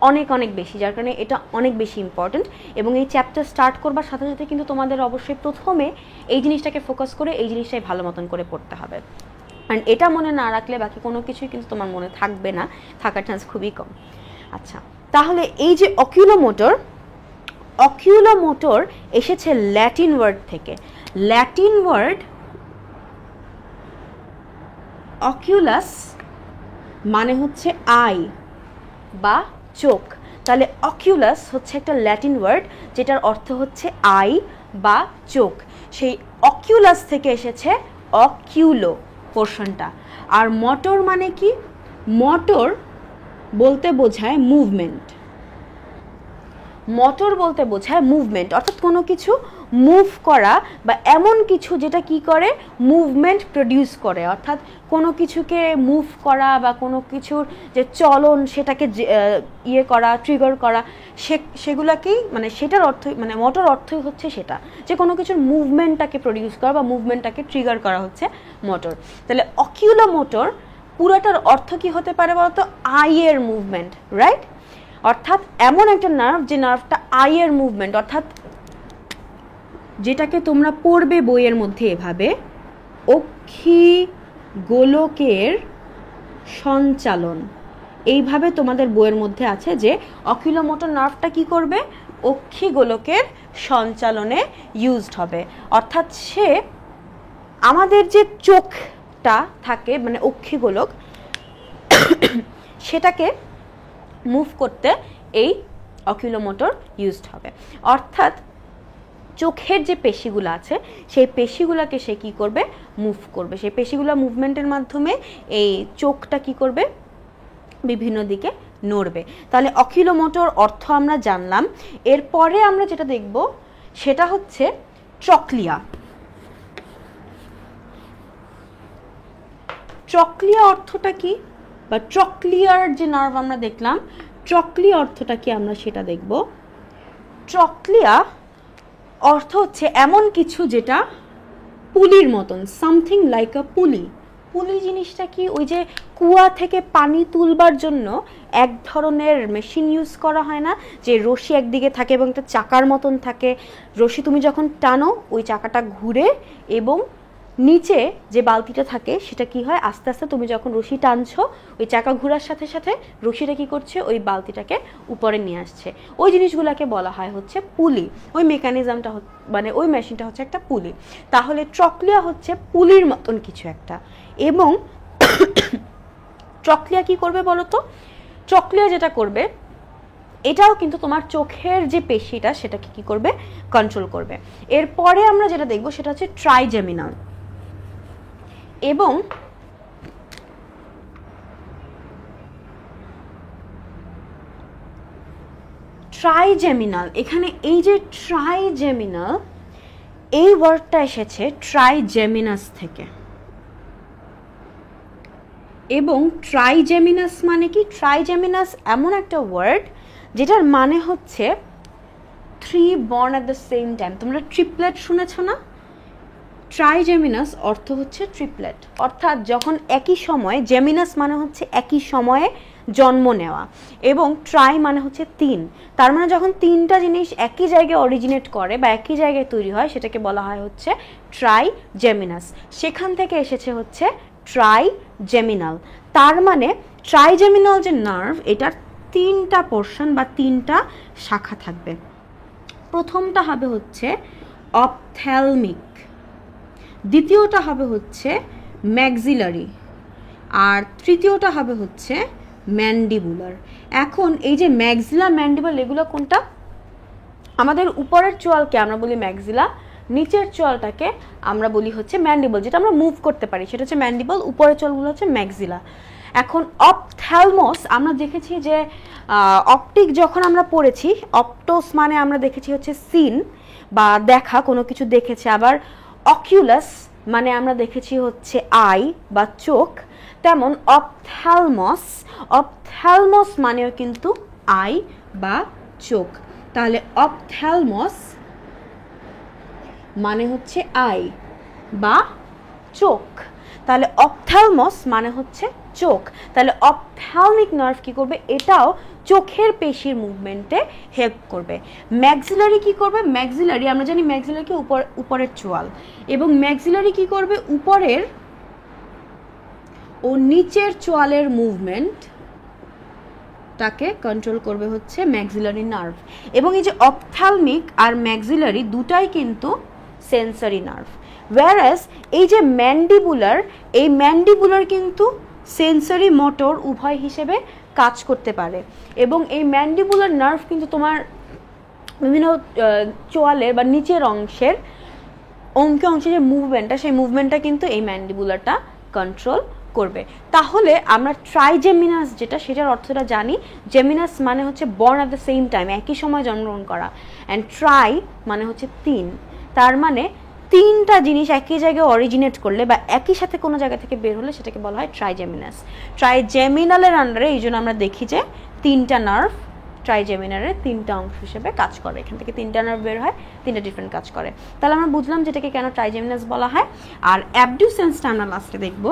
Speaker 1: অনেক বেশি, যার কারণে এটা অনেক বেশি ইম্পর্টেন্ট। এবং এই চ্যাপ্টার স্টার্ট করবার সাথে সাথে কিন্তু তোমাদের অবশ্যই প্রথমে এই জিনিসটাকে ফোকাস করে এই জিনিসটাই ভালো মতন করে পড়তে হবে, কারণ এটা মনে না রাখলে বাকি কোনো কিছুই কিন্তু তোমার মনে থাকবে না, থাকার চান্স খুবই কম। আচ্ছা, তাহলে এই যে অকিউলোমোটর এসেছে ল্যাটিন ওয়ার্ড থেকে। ল্যাটিন ওয়ার্ড অকিউলাস মানে হচ্ছে আই বা চোখ। তাহলে অকিউলাস হচ্ছে একটা ল্যাটিন ওয়ার্ড যেটার অর্থ হচ্ছে আই বা চোখ। সেই অকিউলাস থেকে এসেছে অকিউলো পোর্শনটা। আর মোটর মানে কি? মোটর বলতে বোঝায় মুভমেন্ট। মোটর বলতে বোঝায় মুভমেন্ট, অর্থাৎ কোনো কিছু মুভ করা বা এমন কিছু যেটা কি করে? মুভমেন্ট প্রডিউস করে। অর্থাৎ কোনো কিছুকে মুভ করা বা কোনো কিছুর যে চলন সেটাকে ইয়ে করা, ট্রিগার করা, সেগুলাকেই মানে সেটার অর্থ, মানে মোটর অর্থই হচ্ছে সেটা, যে কোনো কিছুর মুভমেন্টটাকে প্রডিউস করা বা মুভমেন্টটাকে ট্রিগার করা হচ্ছে মোটর। তাহলে অকিউলোমোটর পুরোটার অর্থ কি হতে পারে বলতো? আইয়ের মুভমেন্ট, রাইট? অর্থাৎ এমন একটা নার্ভ যে নার্ভটা আইয়ের মুভমেন্ট, অর্থাৎ যেটাকে তোমরা পড়বে বইয়ের মধ্যে এভাবে, অক্ষি গোলকের সঞ্চালন, এইভাবে তোমাদের বইয়ের মধ্যে আছে যে অকিউলোমোটর নার্ভটা কি করবে? অক্ষি গোলকের সঞ্চালনে ইউজড হবে। অর্থাৎ সে আমাদের যে চোখটা থাকে মানে অক্ষি গোলক, সেটাকে মুভ করতে এই অকিউলোমোটর ইউজড হবে। অর্থাৎ চোখের যে পেশিগুলো আছে সেই পেশিগুলোকে সে কী করবে, মুভ করবে। সেই পেশিগুলো মুভমেন্টের মাধ্যমে এই চোখটা কী করবে, বিভিন্ন দিকে নড়বে। তাহলে অকিউলোমোটর অর্থ আমরা জানলাম। এরপরে আমরা যেটা দেখব সেটা হচ্ছে ট্রক্লিয়া। ট্রক্লিয়া অর্থটা কি, বা ট্রক্লিয়ার যে নার্ভ আমরা দেখলাম, ট্রক্লিয়া অর্থটা কি আমরা সেটা দেখব। ট্রক্লিয়া অর্থ হচ্ছে এমন কিছু যেটা পুলির মতন, সামথিং লাইক আ পুলি। পুলি জিনিসটা কি, ওই যে কুয়া থেকে পানি তুলবার জন্য এক ধরনের মেশিন ইউজ করা হয় না, যে রশি একদিকে থাকে এবং একটা চাকার মতন থাকে, রশি তুমি যখন টানো ওই চাকাটা ঘুরে এবং নিচে যে বালতিটা থাকে সেটা কি হয়, আস্তে আস্তে তুমি যখন রশি টানছো ওই চাকা ঘোরার সাথে সাথে রশিটা কি করছে, ওই বালতিটাকে উপরে নিয়ে আসছে। ওই জিনিসগুলোকে বলা হয় হচ্ছে পুলি। ওই মেকানিজমটা মানে ওই মেশিনটা হচ্ছে একটা পুলি। তাহলে ট্রক্লিয়া হচ্ছে পুলির মতন কিছু একটা। এবং ট্রক্লিয়া কি করবে বলো তো, ট্রক্লিয়া যেটা করবে এটাও কিন্তু তোমার চোখের যে পেশিটা সেটাকে কি করবে, কন্ট্রোল করবে। এরপরে আমরা যেটা দেখবো সেটা হচ্ছে ট্রাইজেমিনাল। এবং ট্রাইজেমিনাল, এখানে এই যে ট্রাইজেমিনাল এই ওয়ার্ডটা এসেছে ট্রাইজেমিনাস থেকে। এবং ট্রাইজেমিনাস মানে কি, ট্রাইজেমিনাস এমন একটা ওয়ার্ড যেটার মানে হচ্ছে three born at the same time. তোমরা ট্রিপলেট শুনেছো না? ট্রাইজেমিনাস অর্থ হচ্ছে ট্রিপলেট, অর্থাৎ যখন একই সময়ে, জেমিনাস মানে হচ্ছে একই সময়ে জন্ম নেওয়া, এবং ট্রাই মানে হচ্ছে তিন। তার মানে যখন তিনটা জিনিস একই জায়গায় অরিজিনেট করে বা একই জায়গায় তৈরি হয় সেটাকে বলা হয় হচ্ছে ট্রাইজেমিনাস। সেখান থেকে এসেছে হচ্ছে ট্রাইজেমিনাল। তার মানে ট্রাইজেমিনাল যে নার্ভ, এটার তিনটা পোর্শন বা তিনটা শাখা থাকবে। প্রথমটা হবে হচ্ছে অপথ্যালমিক, দ্বিতীয়টা হবে হচ্ছে ম্যাক্সিলারি, আর তৃতীয়টা হবে হচ্ছে ম্যান্ডিবুলার। এখন এই যে ম্যাক্সিলা, ম্যান্ডিবল, এগুলো কোনটা? আমাদের উপরের চোয়ালকে আমরা বলি ম্যাক্সিলা, নিচের চোয়ালটাকে আমরা বলি হচ্ছে ম্যান্ডিবল, যেটা আমরা মুভ করতে পারি সেটা হচ্ছে ম্যান্ডিবল, উপরের চোয়ালগুলো হচ্ছে ম্যাক্সিলা। এখন অপথ্যালমস আমরা দেখেছি যে অপটিক যখন আমরা পড়েছি, অপটোস মানে আমরা দেখেছি হচ্ছে সিন বা দেখা, কোনো কিছু দেখেছে। আবার অকিউলাস মানে আমরা দেখেছি হচ্ছে আই বা চোখ। তেমন অপথ্যালমস, অপথ্যালমস মানেও কিন্তু আই বা চোখ। তাহলে অপথ্যালমস মানে হচ্ছে আই বা চোখ। তাহলে অপথ্যালমস মানে হচ্ছে চোখ। তাহলে অপথ্যালমিক নার্ভ কি করবে, এটাও চোখের পেশির মুভমেন্টে হেল্প করবে। ম্যাক্সিলারি কি করবে, ম্যাক্সিলারি আমরা জানি ম্যাক্সিলারিকে উপরের চোয়াল, এবং ম্যাক্সিলারি কি করবে, উপরের ও নিচের চোয়ালের মুভমেন্ট টাকে কন্ট্রোল করবে হচ্ছে ম্যাক্সিলারি নার্ভ। এবং এই যে অপথ্যালমিক আর ম্যাক্সিলারি দুটাই কিন্তু সেন্সরি নার্ভ, ওয়্যারএস এই যে ম্যান্ডিবুলার, এই ম্যান্ডিবুলার কিন্তু সেন্সরি মোটর উভয় হিসেবে কাজ করতে পারে। এবং এই ম্যান্ডিবুলার নার্ভ কিন্তু তোমার বিভিন্ন চোয়ালের বা নিচের অংশের অংশে যে মুভমেন্টটা, সেই মুভমেন্টটা কিন্তু এই ম্যান্ডিবুলারটা কন্ট্রোল করবে। তাহলে আমরা ট্রাইজেমিনাস যেটা, সেটার অর্থটা জানি। জেমিনাস মানে হচ্ছে born at the same time, একই সময় জন্মগ্রহণ করা, অ্যান্ড ট্রাই মানে হচ্ছে তিন। তার মানে তিনটা জিনিস একই জায়গায় অরিজিনেট করলে বা একই সাথে কোনো জায়গা থেকে বের হলে সেটাকে বলা হয় ট্রাইজেমিনাস। ট্রাইজেমিনালের আন্ডারে এই জন্য আমরা দেখি যে তিনটা নার্ভ ট্রাইজেমিনালের তিনটা অংশ হিসেবে কাজ করে, এখান থেকে তিনটা নার্ভ বের হয়, তিনটা ডিফারেন্ট কাজ করে। তাহলে আমরা বুঝলাম যেটাকে কেন ট্রাইজেমিনাস বলা হয়। আর অ্যাবডিউসেন্সটা আমরা লাস্টে দেখব।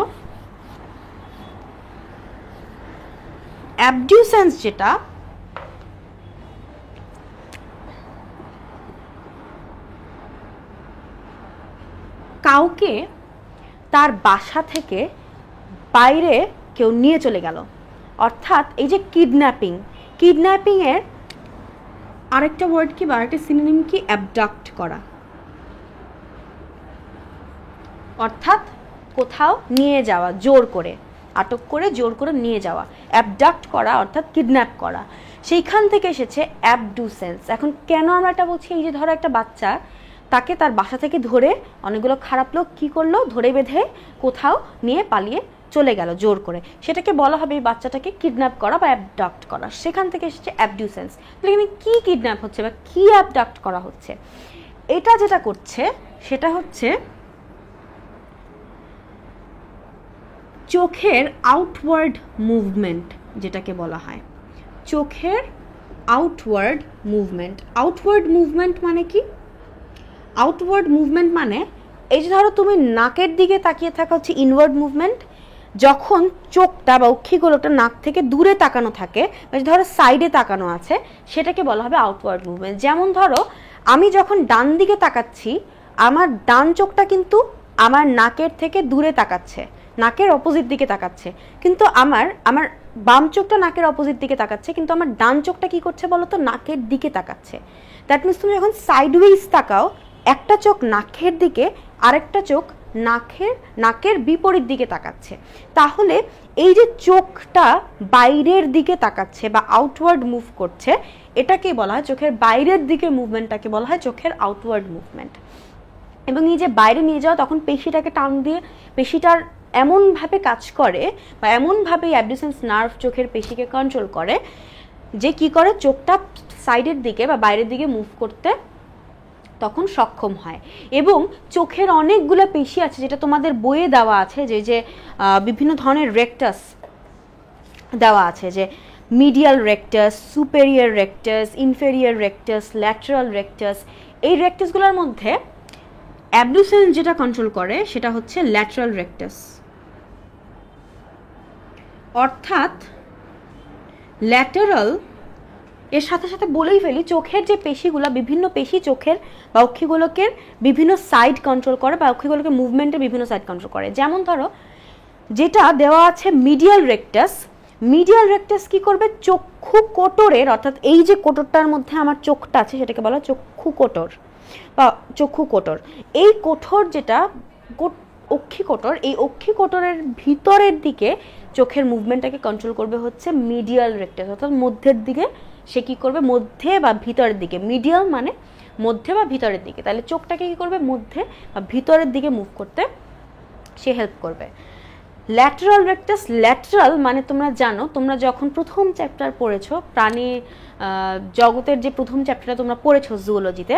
Speaker 1: অ্যাবডিউসেন্স যেটা, কাউকে তার বাসা থেকে বাইরে কেউ নিয়ে চলে গেল, অর্থাৎ এই যে কিডন্যাপিং, কিডন্যাপিংয়ের আরেকটা ওয়ার্ড কি বা আরেকটা সিনোনিম কি, অ্যাবডাক্ট করা, অর্থাৎ কোথাও নিয়ে যাওয়া জোর করে। আটক করে জোর করে নিয়ে যাওয়া, অ্যাবডাক্ট করা অর্থাৎ কিডন্যাপ করা, সেইখান থেকে এসেছে অ্যাবডুসেন্স। এখন কেন আমরা এটা বলছি, এই যে ধরো একটা বাচ্চা, তাকে তার বাসা থেকে ধরে অনেকগুলো খারাপ লোক কী করলো, ধরে বেঁধে কোথাও নিয়ে পালিয়ে চলে গেল জোর করে, সেটাকে বলা হবে এই বাচ্চাটাকে কিডন্যাপ করা বা অ্যাবডাক্ট করা, সেখান থেকে এসেছে অ্যাবডিউসেন্স। তাহলে এখানে কী কিডন্যাপ হচ্ছে বা কী অ্যাবডাক্ট করা হচ্ছে? এটা যেটা করছে সেটা হচ্ছে চোখের আউটওয়ার্ড মুভমেন্ট, যেটাকে বলা হয় চোখের আউটওয়ার্ড মুভমেন্ট। আউটওয়ার্ড মুভমেন্ট মানে কি? আউটওয়ার্ড মুভমেন্ট মানে এই যে ধরো তুমি নাকের দিকে তাকিয়ে থাকা হচ্ছে ইনওয়ার্ড মুভমেন্ট, যখন চোখটা বা অক্ষিগোলকটা নাক থেকে দূরে তাকানো থাকে, ধরো সাইডে তাকানো আছে, সেটাকে বলা হবে আউটওয়ার্ড মুভমেন্ট। যেমন ধরো আমি যখন ডান দিকে তাকাচ্ছি, আমার ডান চোখটা কিন্তু আমার নাকের থেকে দূরে তাকাচ্ছে, নাকের অপোজিট দিকে তাকাচ্ছে, কিন্তু আমার বাম চোখটা নাকের অপোজিট দিকে তাকাচ্ছে, কিন্তু আমার ডান চোখটা কি করছে বলো তো, নাকের দিকে তাকাচ্ছে। দ্যাট মিনস তুমি যখন সাইডওয়েজ তাকাও, একটা চোখ নাকের দিকে, আরেকটা চোখ নাকের বিপরীত দিকে তাকাচ্ছে। তাহলে এই যে চোখটা বাইরের দিকে তাকাচ্ছে বা আউটওয়ার্ড মুভ করছে, এটাকে বলা হয় চোখের বাইরের দিকে মুভমেন্টটাকে বলা হয় চোখের আউটওয়ার্ড মুভমেন্ট। এবং এই যে বাইরে নিয়ে যাওয়া, তখন পেশিটাকে টান দিয়ে পেশিটার এমনভাবে কাজ করে বা এমনভাবে অ্যাবডিউসেন্স নার্ভ চোখের পেশিকে কন্ট্রোল করে যে কি করে, চোখটা সাইডের দিকে বা বাইরের দিকে মুভ করতে তখন সক্ষম হয়। এবং চোখের অনেকগুলো পেশি আছে, যেটা তোমাদের বইয়ে দেওয়া আছে, যে বিভিন্ন ধরনের রেকটাস দেওয়া আছে, যে medial rectus, superior rectus, inferior rectus, lateral rectus. এই রেকটাসগুলোর মধ্যে অ্যাবডিউসেন্স যেটা কন্ট্রোল করে সেটা হচ্ছে ল্যাটারাল রেকটাস। অর্থাৎ ল্যাটারাল, এর সাথে সাথে বলেই ফেলি, চোখের যে পেশিগুলো, বিভিন্ন পেশি চোখের বা অক্ষিগোলকের বিভিন্ন সাইড কন্ট্রোল করে বা অক্ষিগোলকের মুভমেন্টের বিভিন্ন সাইড কন্ট্রোল করে। যেমন ধরো যেটা দেওয়া আছে মিডিয়াল রেকটাস, মিডিয়াল রেকটাস কি করবে, চক্ষু কোটরের, অর্থাৎ এই যে কোটরটার মধ্যে আমার চোখটা আছে সেটাকে বলা হয় চক্ষু কোটর বা চক্ষু কোটর। এই কোটর যেটা অক্ষিকোটর, এই অক্ষিকোটরের ভিতরের দিকে চোখের মুভমেন্টটাকে কন্ট্রোল করবে হচ্ছে মিডিয়াল রেকটাস, অর্থাৎ মধ্যের দিকে সে কী করবে, মধ্যে বা ভিতরের দিকে। মিডিয়াল মানে মধ্যে বা ভিতরের দিকে, তাহলে চোখটাকে কী করবে, মধ্যে বা ভিতরের দিকে মুভ করতে সে হেল্প করবে। ল্যাটারাল রেকটাস, ল্যাটারাল মানে তোমরা জানো, তোমরা যখন প্রথম চ্যাপ্টার পড়েছো, প্রাণী জগতের যে প্রথম চ্যাপ্টারটা তোমরা পড়েছো জুওলজিতে,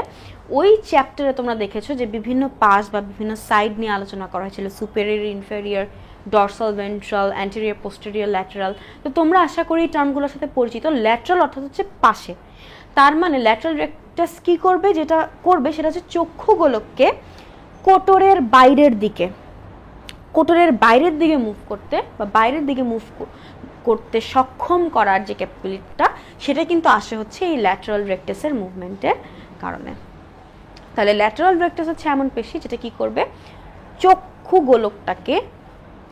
Speaker 1: ওই চ্যাপ্টারে তোমরা দেখেছো যে বিভিন্ন পাশ বা বিভিন্ন সাইড নিয়ে আলোচনা করা হয়েছিল, superior, inferior, dorsal, ventral, anterior, posterior, lateral. তো তোমরা আশা করি এই টার্মগুলোর সাথে পরিচিত। ল্যাটারাল অর্থাৎ হচ্ছে পাশে, তার মানে ল্যাটারাল রেকটাস কী করবে, যেটা করবে সেটা হচ্ছে চক্ষু গোলককে কোটরের বাইরের দিকে, কোটরের বাইরের দিকে মুভ করতে বা বাইরের দিকে মুভ করতে সক্ষম করার যে ক্যাপাবিলিটিটা, সেটা কিন্তু আসে হচ্ছে এই ল্যাটারাল রেকটাসের মুভমেন্টের কারণে। তাহলে ল্যাটারাল রেকটাস হচ্ছে এমন পেশি যেটা কি করবে, চক্ষু গোলকটাকে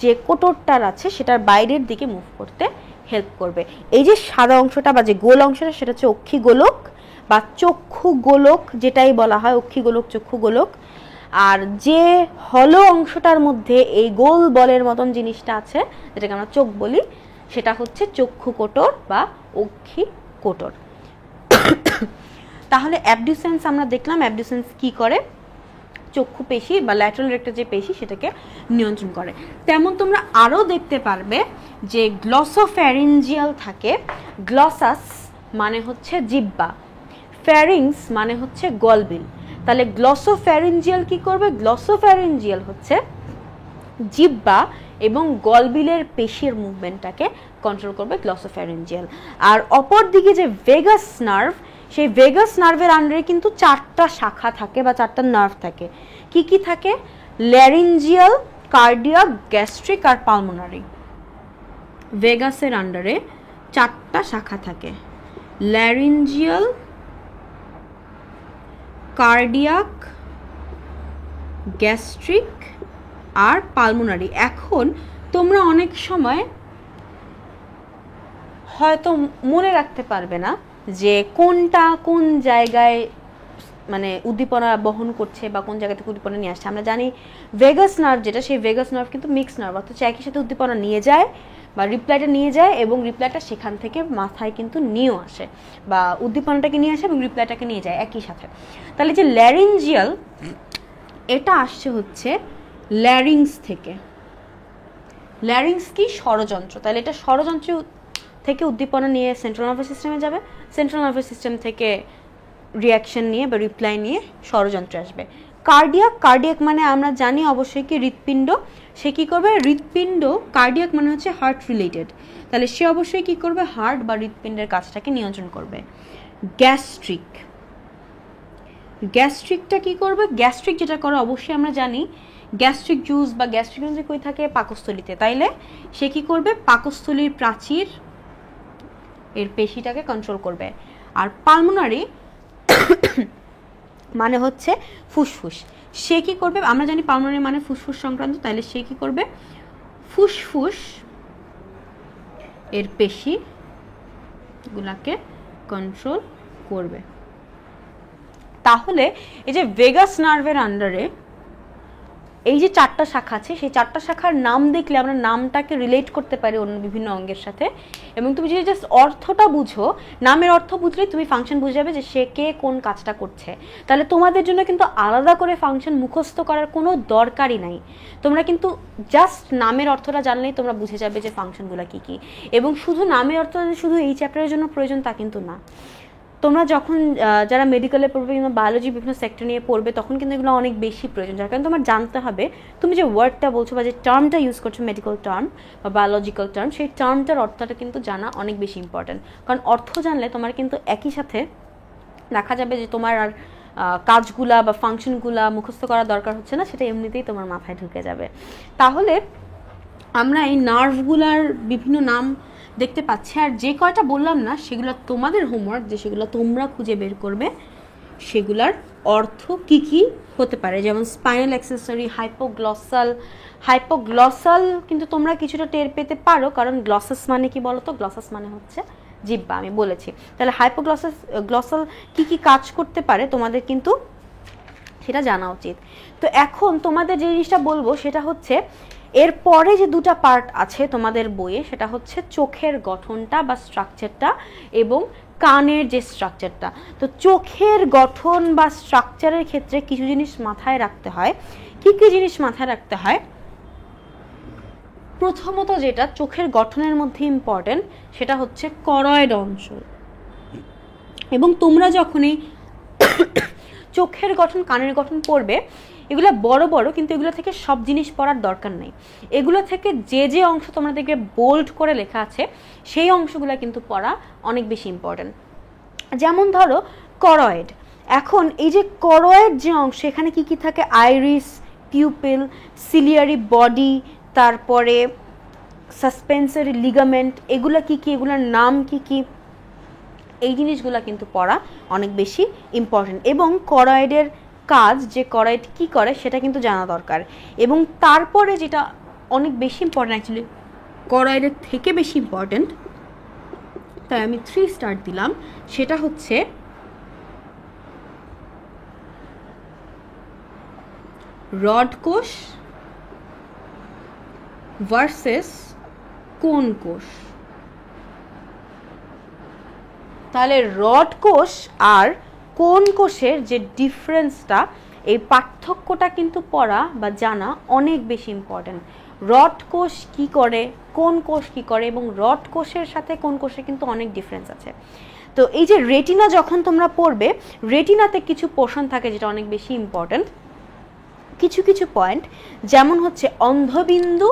Speaker 1: যে কোটরটার আছে সেটার বাইরের দিকে মুভ করতে হেল্প করবে। এই যে সাদা অংশটা বা যে গোল অংশটা, সেটা হচ্ছে অক্ষিগোলক বা চক্ষু গোলক, যেটাই বলা হয় অক্ষিগোলক, চক্ষু গোলক। আর যে হলো অংশটার মধ্যে এই গোল বলের মতন জিনিসটা আছে, যেটাকে আমরা চোখ বলি, সেটা হচ্ছে চক্ষু কোটর বা অক্ষি কোটর। তাহলে অ্যাবডিউসেন্স আমরা দেখলাম, অ্যাবডিউসেন্স কি করে, চক্ষু পেশি বা ল্যাটারাল রেকটাস যে পেশি সেটাকে নিয়ন্ত্রণ করে। তেমন তোমরা আরও দেখতে পারবে যে গ্লসোফ্যারিঞ্জিয়াল থাকে। গ্লসাস মানে হচ্ছে জিহ্বা, ফ্যারিংস মানে হচ্ছে গলবিল। তাহলে গ্লসোফ্যারিঞ্জিয়াল কি করবে, গ্লসোফ্যারিঞ্জিয়াল হচ্ছে জিহ্বা এবং গলবিলের পেশির মুভমেন্টটাকে কন্ট্রোল করবে গ্লসোফ্যারিঞ্জিয়াল। আর অপর দিকে যে ভেগাস নার্ভ, সেই ভেগাস নার্ভের আন্ডারে কিন্তু 4টা শাখা থাকে বা 4টা নার্ভ থাকে। কি কি থাকে, ল্যারিঞ্জিয়াল, কার্ডিয়াক, গ্যাস্ট্রিক আর পালমোনারি। ভেগাসের আন্ডারে 4টা শাখা থাকে, ল্যারিঞ্জিয়াল, কার্ডিয়াক, গ্যাস্ট্রিক আর পালমোনারি। এখন তোমরা অনেক সময় হয়তো মনে রাখতে পারবে না যে কোনটা কোন জায়গায় মানে উদ্দীপনা বহন করছে বা কোন জায়গা থেকে উদ্দীপনা নিয়ে আসছে। আমরা জানি ভেগাস নার্ভ যেটা, সেই ভেগাস নার্ভ কিন্তু মিক্স নার্ভ, অর্থাৎ একই সাথে উদ্দীপনা নিয়ে যায় বা রিপ্লাইটা নিয়ে যায় এবং রিপ্লাইটা সেখান থেকে মাথায় কিন্তু নিয়েও আসে, বা উদ্দীপনাটাকে নিয়ে আসে এবং রিপ্লাইটাকে নিয়ে যায় একই সাথে। তাহলে যে ল্যারিঞ্জিয়াল, এটা আসছে হচ্ছে ল্যারিংস থেকে। ল্যারিংস কি? ষড়যন্ত্র। তাহলে এটা ষড়যন্ত্র থেকে উদ্দীপনা নিয়ে সেন্ট্রাল নার্ভাস সিস্টেমে যাবে, সেন্ট্রাল নার্ভাস সিস্টেম থেকে রিয়াকশন নিয়ে বা রিপ্লাই নিয়ে ষড়যন্ত্রে আসবে। কার্ডিয়াক, কার্ডিয়াক মানে আমরা জানি অবশ্যই কি হৃৎপিণ্ড। সে কী করবে? হৃৎপিণ্ড, কার্ডিয়াক মানে হচ্ছে হার্ট রিলেটেড, তাহলে সে অবশ্যই কী করবে? হার্ট বা হৃৎপিণ্ডের কাজটাকে নিয়ন্ত্রণ করবে। গ্যাস্ট্রিক, গ্যাস্ট্রিকটা কী করবে? গ্যাস্ট্রিক যেটা করে অবশ্যই আমরা জানি গ্যাস্ট্রিক জুস বা গ্যাস্ট্রিক জুস কই থাকে? পাকস্থলীতে। তাইলে সে কী করবে? পাকস্থলীর প্রাচীর এর পেশিটাকে কন্ট্রোল করবে। আর পালমোনারি মানে হচ্ছে ফুসফুস, সে কী করবে? আমরা জানি পালমোনারি মানে ফুসফুস সংক্রান্ত, তাইলে সে কী করবে? ফুসফুস এর পেশি গুলাকে কন্ট্রোল করবে। তাহলে এই যে ভেগাস নার্ভের আন্ডারে এই যে 4টা শাখা আছে, সেই 4টা শাখার নাম দেখলে আমরা নামটাকে রিলেট করতে পারি অন্য বিভিন্ন অঙ্গের সাথে, এবং তুমি যদি জাস্ট অর্থটা বুঝো, নামের অর্থ বুঝলেই তুমি ফাংশন বুঝে যাবে যে সে কে কোন কাজটা করছে। তাহলে তোমাদের জন্য কিন্তু আলাদা করে ফাংশন মুখস্থ করার কোনো দরকারই নাই, তোমরা কিন্তু জাস্ট নামের অর্থটা জানলেই তোমরা বুঝে যাবে যে ফাংশনগুলো কী কী। এবং শুধু নামের অর্থ শুধু এই চ্যাপ্টারের জন্য প্রয়োজন তা কিন্তু না, তোমরা যখন যারা মেডিকেলে পড়বে কিংবা বায়োলজি বিভিন্ন সেক্টর নিয়ে পড়বে তখন কিন্তু এগুলো অনেক বেশি প্রয়োজন, যার কারণে তোমার জানতে হবে তুমি যে ওয়ার্ডটা বলছো বা যে টার্মটা ইউজ করছো, মেডিকেল টার্ম বা বায়োলজিক্যাল টার্ম, সেই টার্মটার অর্থটা কিন্তু জানা অনেক বেশি ইম্পর্টেন্ট। কারণ অর্থ জানলে তোমার কিন্তু একই সাথে দেখা যাবে যে তোমার আর কাজগুলা বা ফাংশনগুলা মুখস্থ করার দরকার হচ্ছে না, সেটা এমনিতেই তোমার মাথায় ঢুকে যাবে। তাহলে আমরা এই নার্ভগুলার বিভিন্ন নাম দেখতে পাচ্ছি, আর যে কয়টা বললাম না সেগুলো তোমাদের হোমওয়ার্ক, যে সেগুলো তোমরা খুঁজে বের করবে সেগুলার অর্থ কি কি হতে পারে। যেমন স্পাইনাল অ্যাক্সেসরি, হাইপোগ্লসাল। হাইপোগ্লসাল কিন্তু তোমরা কিছুটা টের পেতে পারো, কারণ গ্লসাস মানে কি বলো তো? গ্লসাস মানে হচ্ছে জিহ্বা, আমি বলেছি। তাহলে গ্লসাল কি কি কাজ করতে পারে তোমাদের কিন্তু সেটা জানা উচিত। তো এখন তোমাদের যে জিনিসটা বলবো সেটা হচ্ছে এরপরে যে দুটা পার্ট আছে তোমাদের বইয়ে, সেটা হচ্ছে চোখের গঠনটা বা স্ট্রাকচারটা এবং কানের যে স্ট্রাকচারটা। তো চোখের গঠন বা স্ট্রাকচারের ক্ষেত্রে কিছু জিনিস মাথায় রাখতে হয়। কি কি জিনিস মাথায় রাখতে হয়? প্রথমত যেটা চোখের গঠনের মধ্যে ইম্পর্টেন্ট সেটা হচ্ছে করয়েড অঞ্চল। এবং তোমরা যখনই চোখের গঠন, কানের গঠন পড়বে, এগুলো বড় বড়, কিন্তু এগুলো থেকে সব জিনিস পড়ার দরকার নেই। এগুলো থেকে যে যে অংশ তোমরা দেখবে বোল্ড করে লেখা আছে সেই অংশগুলো কিন্তু পড়া অনেক বেশি ইম্পর্টেন্ট। যেমন ধরো করয়েড, এখন এই যে করয়েড যে অংশ, এখানে কি কি থাকে? আইরিস, পিউপিল, সিলিয়ারি বডি, তারপরে সাসপেন্সরি লিগামেন্ট, এগুলো কি কি, এগুলোর নাম কি কি, এই জিনিসগুলো কিন্তু পড়া অনেক বেশি ইম্পর্টেন্ট। এবং করয়েডের কাজ, যে করয়েড কি করে সেটা কিন্তু জানা দরকার। এবং তারপরে যেটা অনেক বেশি ইম্পর্টেন্ট, অ্যাকচুয়ালি করয়েডের থেকে বেশি ইম্পর্টেন্ট, তাই আমি 3 স্টার দিলাম, সেটা হচ্ছে রড কোষ ভার্সেস কোন কোষ। তাহলে রড কোষ আর কোন কোষের যে ডিফারেন্সটা, এই পার্থক্যটা কিন্তু পড়া বা জানা অনেক বেশি ইম্পর্টেন্ট। রড কোষ কি করে, কোন কোষ কি করে, এবং রড কোষের সাথে কোন কোষের কিন্তু অনেক ডিফারেন্স আছে। তো এই যে রেটিনা যখন তোমরা পড়বে, রেটিনাতে কিছু পোর্শন থাকে যেটা অনেক বেশি ইম্পর্টেন্ট, কিছু কিছু পয়েন্ট, যেমন হচ্ছে অন্ধবিন্দু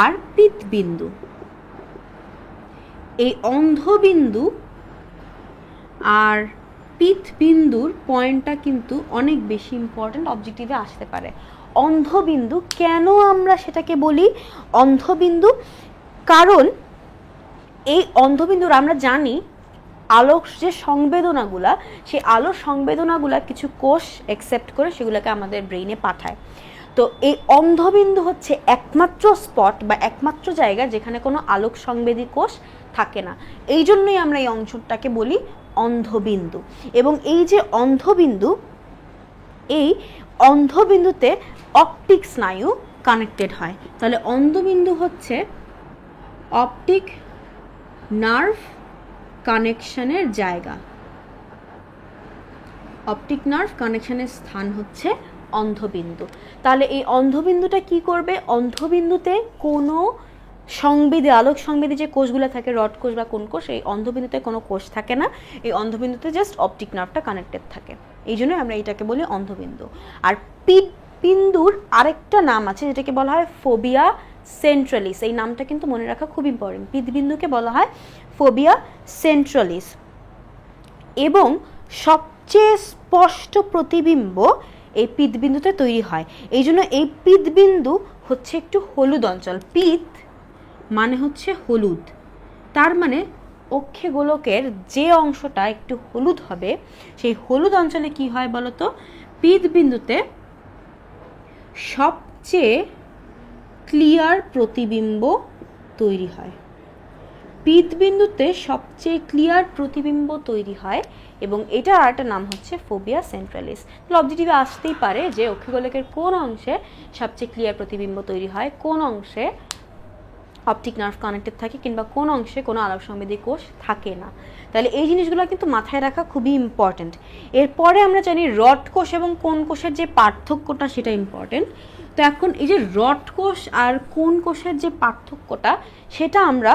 Speaker 1: আর পিতবিন্দু। এই অন্ধবিন্দু আর পিতবিন্দুর পয়েন্টটা কিন্তু অনেক বেশি ইম্পর্টেন্ট, অবজেক্টিভে আসতে পারে। অন্ধবিন্দু কেন আমরা সেটাকে বলি অন্ধবিন্দু? কারণ এই অন্ধবিন্দুর আমরা জানি আলোক যে সংবেদনাগুলা, সেই আলোর সংবেদনাগুলা কিছু কোষ অ্যাকসেপ্ট করে সেগুলোকে আমাদের ব্রেইনে পাঠায়। তো এই অন্ধবিন্দু হচ্ছে একমাত্র স্পট বা একমাত্র জায়গা যেখানে কোনো আলোক সংবেদী কোষ থাকে না, এই জন্যই আমরা এই অংশটাকে বলি অন্ধবিন্দু। এবং এই যে অন্ধবিন্দু, এই অন্ধবিন্দুতে অপটিক স্নায়ু কানেক্টেড হয়। তাহলে অন্ধবিন্দু হচ্ছে অপটিক নার্ভ কানেকশনের জায়গা, অপটিক নার্ভ কানেকশনের স্থান হচ্ছে অন্ধবিন্দু। তাহলে এই অন্ধবিন্দুটা কি করবে? অন্ধবিন্দুতে কোনো সংবেদী, আলোক সংবেদী যে কোষগুলো থাকে, রড কোষ বা কোন কোষ, এই অন্ধবিন্দুতে কোনো কোষ থাকে না। এই অন্ধবিন্দুতে জাস্ট অপটিক নার্ভটা কানেক্টেড থাকে, এই জন্য আমরা এটাকে বলি অন্ধবিন্দু। আর পিতবিন্দুর আরেকটা নাম আছে যেটাকে বলা হয় ফোবিয়া সেন্ট্রালিস। এই নামটা কিন্তু মনে রাখা খুব ইম্পর্টেন্ট। পিতবিন্দুকে বলা হয় ফোবিয়া সেন্ট্রালিস। এবং সবচেয়ে স্পষ্ট প্রতিবিম্ব এই পিতবিন্দুতে তৈরি হয়। এই জন্য এই পিতবিন্দু হচ্ছে একটু হলুদ অঞ্চল। পিত মানে হচ্ছে হলুদ, তার মানে অক্ষে গোলকের যে অংশটা একটু হলুদ হবে, সেই হলুদ অঞ্চলে কি হয় বলতো? পিতবিন্দুতে সবচেয়ে ক্লিয়ার প্রতিবিম্ব তৈরি হয়। পিতবিন্দুতে সবচেয়ে ক্লিয়ার প্রতিবিম্ব তৈরি হয় এবং এটার আরেকটা নাম হচ্ছে ফোবিয়া সেন্ট্রালিস। তাহলে অবজেক্টিভে আসতেই পারে যে অক্ষিগোলকের কোন অংশে সবচেয়ে ক্লিয়ার প্রতিবিম্ব তৈরি হয়, কোন অংশে অপটিক নার্ভ কানেক্টেড থাকে, কিংবা কোন অংশে কোনো আলোক সংবেদী কোষ থাকে না। তাহলে এই জিনিসগুলো কিন্তু মাথায় রাখা খুবই ইম্পর্টেন্ট। এরপরে আমরা জানি রড কোষ এবং কোন কোষের যে পার্থক্যটা, সেটা ইম্পর্টেন্ট। তো এখন এই যে রড কোষ আর কোন কোষের যে পার্থক্যটা, সেটা আমরা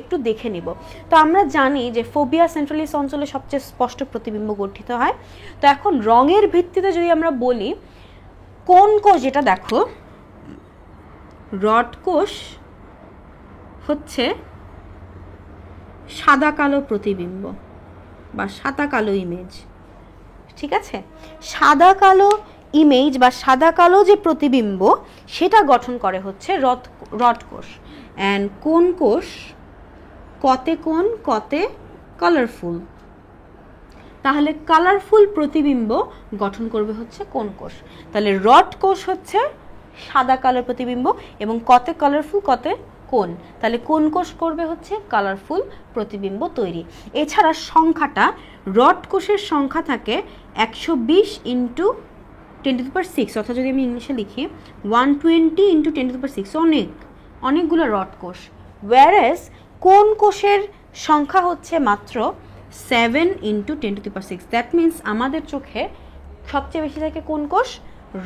Speaker 1: একটু দেখে নিব। তো আমরা জানি যে ফোবিয়া সেন্ট্রালিস অঞ্চলে সবচেয়ে স্পষ্ট প্রতিবিম্ব গঠিত হয়। তো এখন রঙের ভিত্তিতে যদি আমরা বলি, কোন কোষ, যেটা দেখো রড কোষ হচ্ছে সাদা কালো প্রতিবিম্ব বা সাদা কালো ইমেজ, ঠিক আছে? সাদা কালো ইমেজ বা সাদা কালো যে প্রতিবিম্ব, সেটা গঠন করে হচ্ছে রড কোষ। অ্যান্ড কোন কোষ কতে কোন, কতে কালারফুল। তাহলে কালারফুল প্রতিবিম্ব গঠন করবে হচ্ছে কোন কোষ? তাহলে রড কোষ হচ্ছে সাদা কালো প্রতিবিম্ব এবং কতে কালারফুল, কতে কোন। তাহলে কোন কোষ করবে হচ্ছে কালারফুল প্রতিবিম্ব তৈরি। এছাড়া সংখ্যাটা, রড কোষের সংখ্যা থাকে 120 ইন্টু 10⁶, অর্থাৎ যদি আমি ইংলিশে লিখি 120 ইন্টু 10⁶, অনেকগুলো রড কোষ। ওয়ারেস কোন কোষের সংখ্যা হচ্ছে মাত্র 7 ইন্টু 10⁶। দ্যাট মিনস আমাদের চোখে সবচেয়ে বেশি থাকে কোন কোষ?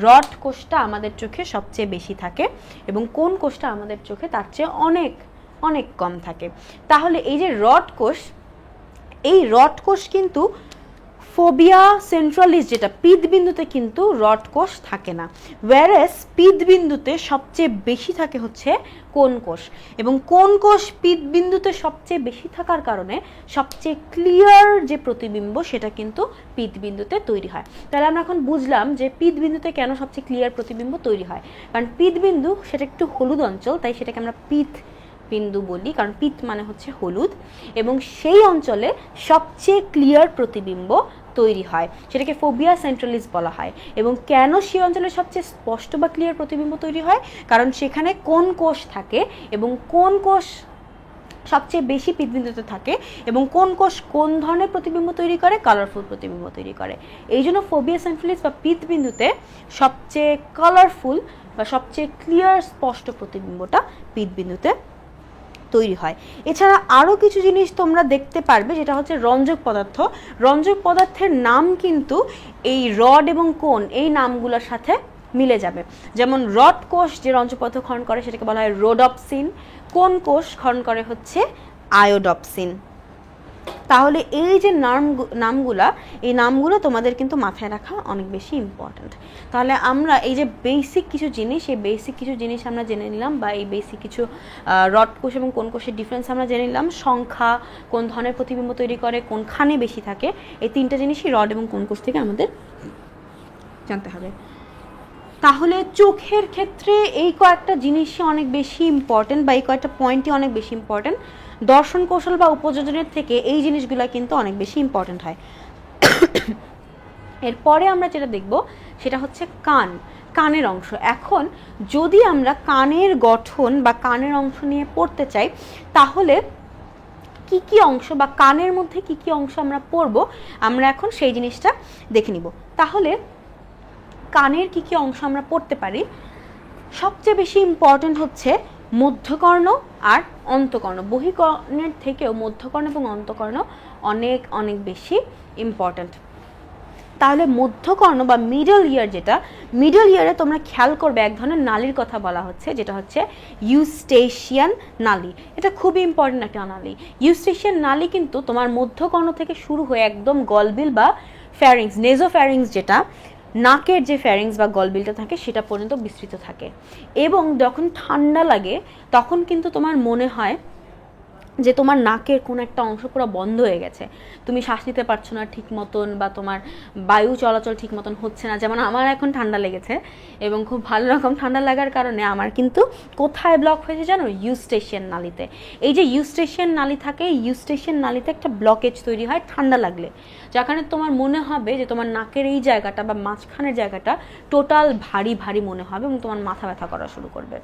Speaker 1: রড কোষটা আমাদের চোখে সবচেয়ে বেশি থাকে এবং কোন কোষটা আমাদের চোখে তার চেয়ে অনেক অনেক কম থাকে। তাহলে এই যে রড কোষ, এই রড কোষ কিন্তু ফোবিয়া সেন্ট্রালিস, যেটা পিতবিন্দুতে কিন্তু রড কোষ থাকে না। ওয়ারেস পিতবিন্দুতে সবচেয়ে বেশি থাকে হচ্ছে কোন কোষ, এবং কোন কোষ পিতবিন্দুতে সবচেয়ে বেশি থাকার কারণে সবচেয়ে ক্লিয়ার যে প্রতিবিম্ব, সেটা কিন্তু পিতবিন্দুতে তৈরি হয়। তাহলে আমরা এখন বুঝলাম যে পিতবিন্দুতে কেন সবচেয়ে ক্লিয়ার প্রতিবিম্ব তৈরি হয়। কারণ পিতবিন্দু সেটা একটু হলুদ অঞ্চল, তাই সেটাকে আমরা পিতবিন্দু বলি, কারণ পিত মানে হচ্ছে হলুদ, এবং সেই অঞ্চলে সবচেয়ে ক্লিয়ার প্রতিবিম্ব তৈরি হয়, সেটাকে ফোবিয়া সেন্ট্রালিস বলা হয়। এবং কেন সেই অঞ্চলে সবচেয়ে স্পষ্ট বা ক্লিয়ার প্রতিবিম্ব তৈরি হয়? কারণ সেখানে কোন কোষ থাকে এবং কোন কোষ সবচেয়ে বেশি পিতবিন্দুতে থাকে এবং কোন কোষ কোন ধরনের প্রতিবিম্ব তৈরি করে? কালারফুল প্রতিবিম্ব তৈরি করে। এই জন্য ফোবিয়া সেন্ট্রালিস বা পিতবিন্দুতে সবচেয়ে কালারফুল বা সবচেয়ে ক্লিয়ার স্পষ্ট প্রতিবিম্বটা পিতবিন্দুতে তৈরি হয়। এছাড়া আরও কিছু জিনিস তোমরা দেখতে পারবে, যেটা হচ্ছে রঞ্জক পদার্থ। রঞ্জক পদার্থের নাম কিন্তু এই রড এবং কোন, এই নামগুলোর সাথে মিলে যাবে। যেমন রড কোষ যে রঞ্জক পদার্থ ক্ষরণ করে সেটাকে বলা হয় রোডপসিন, কোন কোষ ক্ষরণ করে হচ্ছে আয়োডপসিন। তাহলে এই যে নামগুলা, এই নামগুলো তোমাদের কিন্তু মাথায় রাখা অনেক বেশি ইম্পর্ট্যান্ট। তাহলে আমরা এই যে বেসিক কিছু জিনিস, এই বেসিক কিছু জিনিস আমরা জেনে নিলাম, বা এই বেসিক কিছু রড কোষ এবং কোন কোষের ডিফারেন্স আমরা জেনে নিলাম। সংখ্যা, কোন ধরনের প্রতিবিম্ব তৈরি করে, কোনখানে বেশি থাকে, এই তিনটা জিনিসই রড এবং কোন কোষ থেকে আমাদের জানতে হবে। তাহলে চোখের ক্ষেত্রে এই কয়েকটা জিনিসই অনেক বেশি ইম্পর্টেন্ট, বা এই কয়েকটা পয়েন্টই অনেক বেশি ইম্পর্টেন্ট। দর্শন কৌশল বা উপযোজনের থেকে এই জিনিসগুলো কিন্তু অনেক বেশি ইম্পর্টেন্ট হয়। এরপরে আমরা যেটা দেখব সেটা হচ্ছে কানের অংশ। এখন যদি আমরা কানের গঠন বা কানের অংশ নিয়ে পড়তে চাই, তাহলে কি কি অংশ বা কানের মধ্যে কি কি অংশ আমরা পড়বো, আমরা এখন সেই জিনিসটা দেখে নিব। তাহলে কানের কি কি অংশ আমরা পড়তে পারি, সবচেয়ে বেশি ইম্পর্টেন্ট হচ্ছে মধ্যকর্ণ আর অন্তকর্ণ। বহিকর্ণের থেকেও মধ্যকর্ণ এবং অন্তকর্ণ অনেক অনেক বেশি ইম্পর্টেন্ট। তাহলে মধ্যকর্ণ বা মিডল ইয়ার, যেটা মিডল ইয়ারে তোমরা খেয়াল করবে এক ধরনের নালীর কথা বলা হচ্ছে, যেটা হচ্ছে ইউস্টেশিয়ান নালী। এটা খুবই ইম্পর্টেন্ট একটা নালী। ইউস্টেশিয়ান নালী কিন্তু তোমার মধ্যকর্ণ থেকে শুরু হয়ে একদম গলবিল বা ফ্যারিংস, নেজোফ্যারিংস, যেটা নাকের যে ফ্যারিংস বা গলবিলটা থাকে সেটা পর্যন্ত বিস্তৃত থাকে। এবং যখন ঠান্ডা লাগে তখন কিন্তু তোমার মনে হয় যে তোমার নাকের কোনো একটা অংশ পুরো বন্ধ হয়ে গেছে, তুমি শ্বাস নিতে পারছো না ঠিক মতন, বা তোমার বায়ু চলাচল ঠিক মতন হচ্ছে না। যেমন আমার এখন ঠান্ডা লেগেছে এবং খুব ভালো রকম ঠান্ডা লাগার কারণে আমার কিন্তু কোথায় ব্লক হয়েছে জানো, ইউস্টেশিয়ান নালীতে। এই যে ইউস্টেশিয়ান নালী থাকে, ইউস্টেশিয়ান নালীতে একটা ব্লকেজ তৈরি হয় ঠান্ডা লাগলে, যেখানে তোমার মনে হবে যে তোমার নাকের এই জায়গাটা বা মাঝখানের জায়গাটা টোটাল ভারী ভারী মনে হবে এবং তোমার মাথা ব্যথা করা শুরু করবে।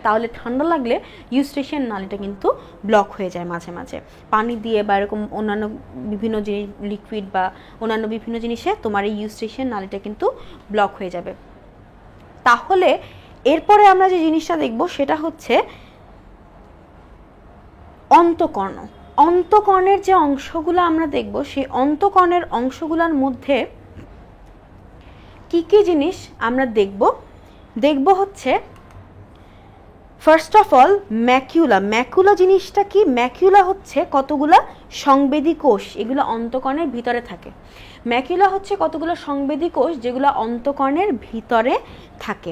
Speaker 1: তাহলে ঠান্ডা লাগলে ইউস্টেশিয়ান নালীটা কিন্তু ব্লক হয়ে যায় মাঝে মাঝে পানি দিয়ে বা এরকম অন্যান্য বিভিন্ন জিনিস, লিকুইড বা অন্যান্য বিভিন্ন জিনিসে তোমার এই ইউস্টেশিয়ান নালীটা কিন্তু ব্লক হয়ে যাবে। তাহলে এরপরে আমরা যে জিনিসটা দেখব সেটা হচ্ছে অন্তকর্ণ। অন্তকর্ণের যে অংশগুলো আমরা দেখব, সেই অন্তকর্ণের অংশগুলোর মধ্যে কি কি জিনিস আমরা দেখব হচ্ছে first of all macula. Macula জিনিসটা কি? ম্যাকুলা হচ্ছে কতগুলা সংবেদী কোষ, এগুলো অন্তকর্ণের ভিতরে থাকে। ম্যাকুলা হচ্ছে কতগুলো সংবেদী কোষ যেগুলো অন্তকর্ণের ভিতরে থাকে।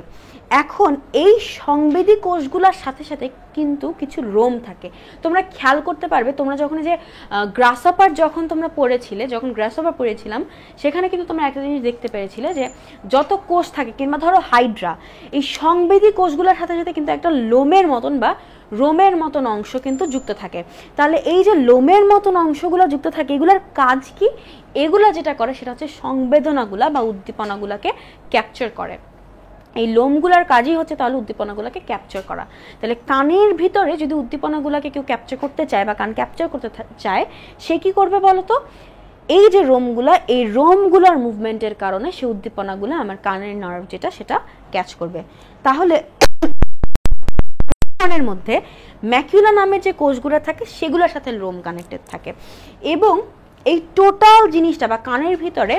Speaker 1: এখন এই সংবেদী কোষগুলোর সাথে সাথে কিন্তু কিছু রোম থাকে। তোমরা খেয়াল করতে পারবে, তোমরা যখন যে গ্রাসহপার যখন তোমরা পড়েছিলে, যখন গ্রাসহপার পড়েছিলাম, সেখানে কিন্তু তোমরা একটা জিনিস দেখতে পেরেছিলে যে যত কোষ থাকে, কিংবা ধরো হাইড্রা, এই সংবেদী কোষগুলোর সাথে সাথে কিন্তু একটা লোমের মতন বা রোমের মতন অংশ কিন্তু যুক্ত থাকে। তাহলে এই যে লোমের মতন অংশগুলো যুক্ত থাকে, এগুলোর কাজ কি? এগুলা যেটা করে সেটা হচ্ছে সংবেদনাগুলা বা উদ্দীপনাগুলোকে ক্যাপচার করে। এই লোমগুলার কাজই হচ্ছে তাহলে উদ্দীপনাগুলোকে ক্যাপচার করা। তাহলে কানের ভিতরে যদি উদ্দীপনাগুলোকে কেউ ক্যাপচার করতে চায় বা কান ক্যাপচার করতে চায়, সে কি করবে বলতো? এই যে রোমগুলা, এই রোমগুলার মুভমেন্টের কারণে সে উদ্দীপনাগুলো আমার কানের নার্ভ যেটা সেটা ক্যাচ করবে। তাহলে কানের মধ্যে ম্যাকুলা নামের যে কোষগুলো থাকে সেগুলোর সাথে লোম কানেক্টেড থাকে। এবং এই টোটাল জিনিসটা বা কানের ভিতরে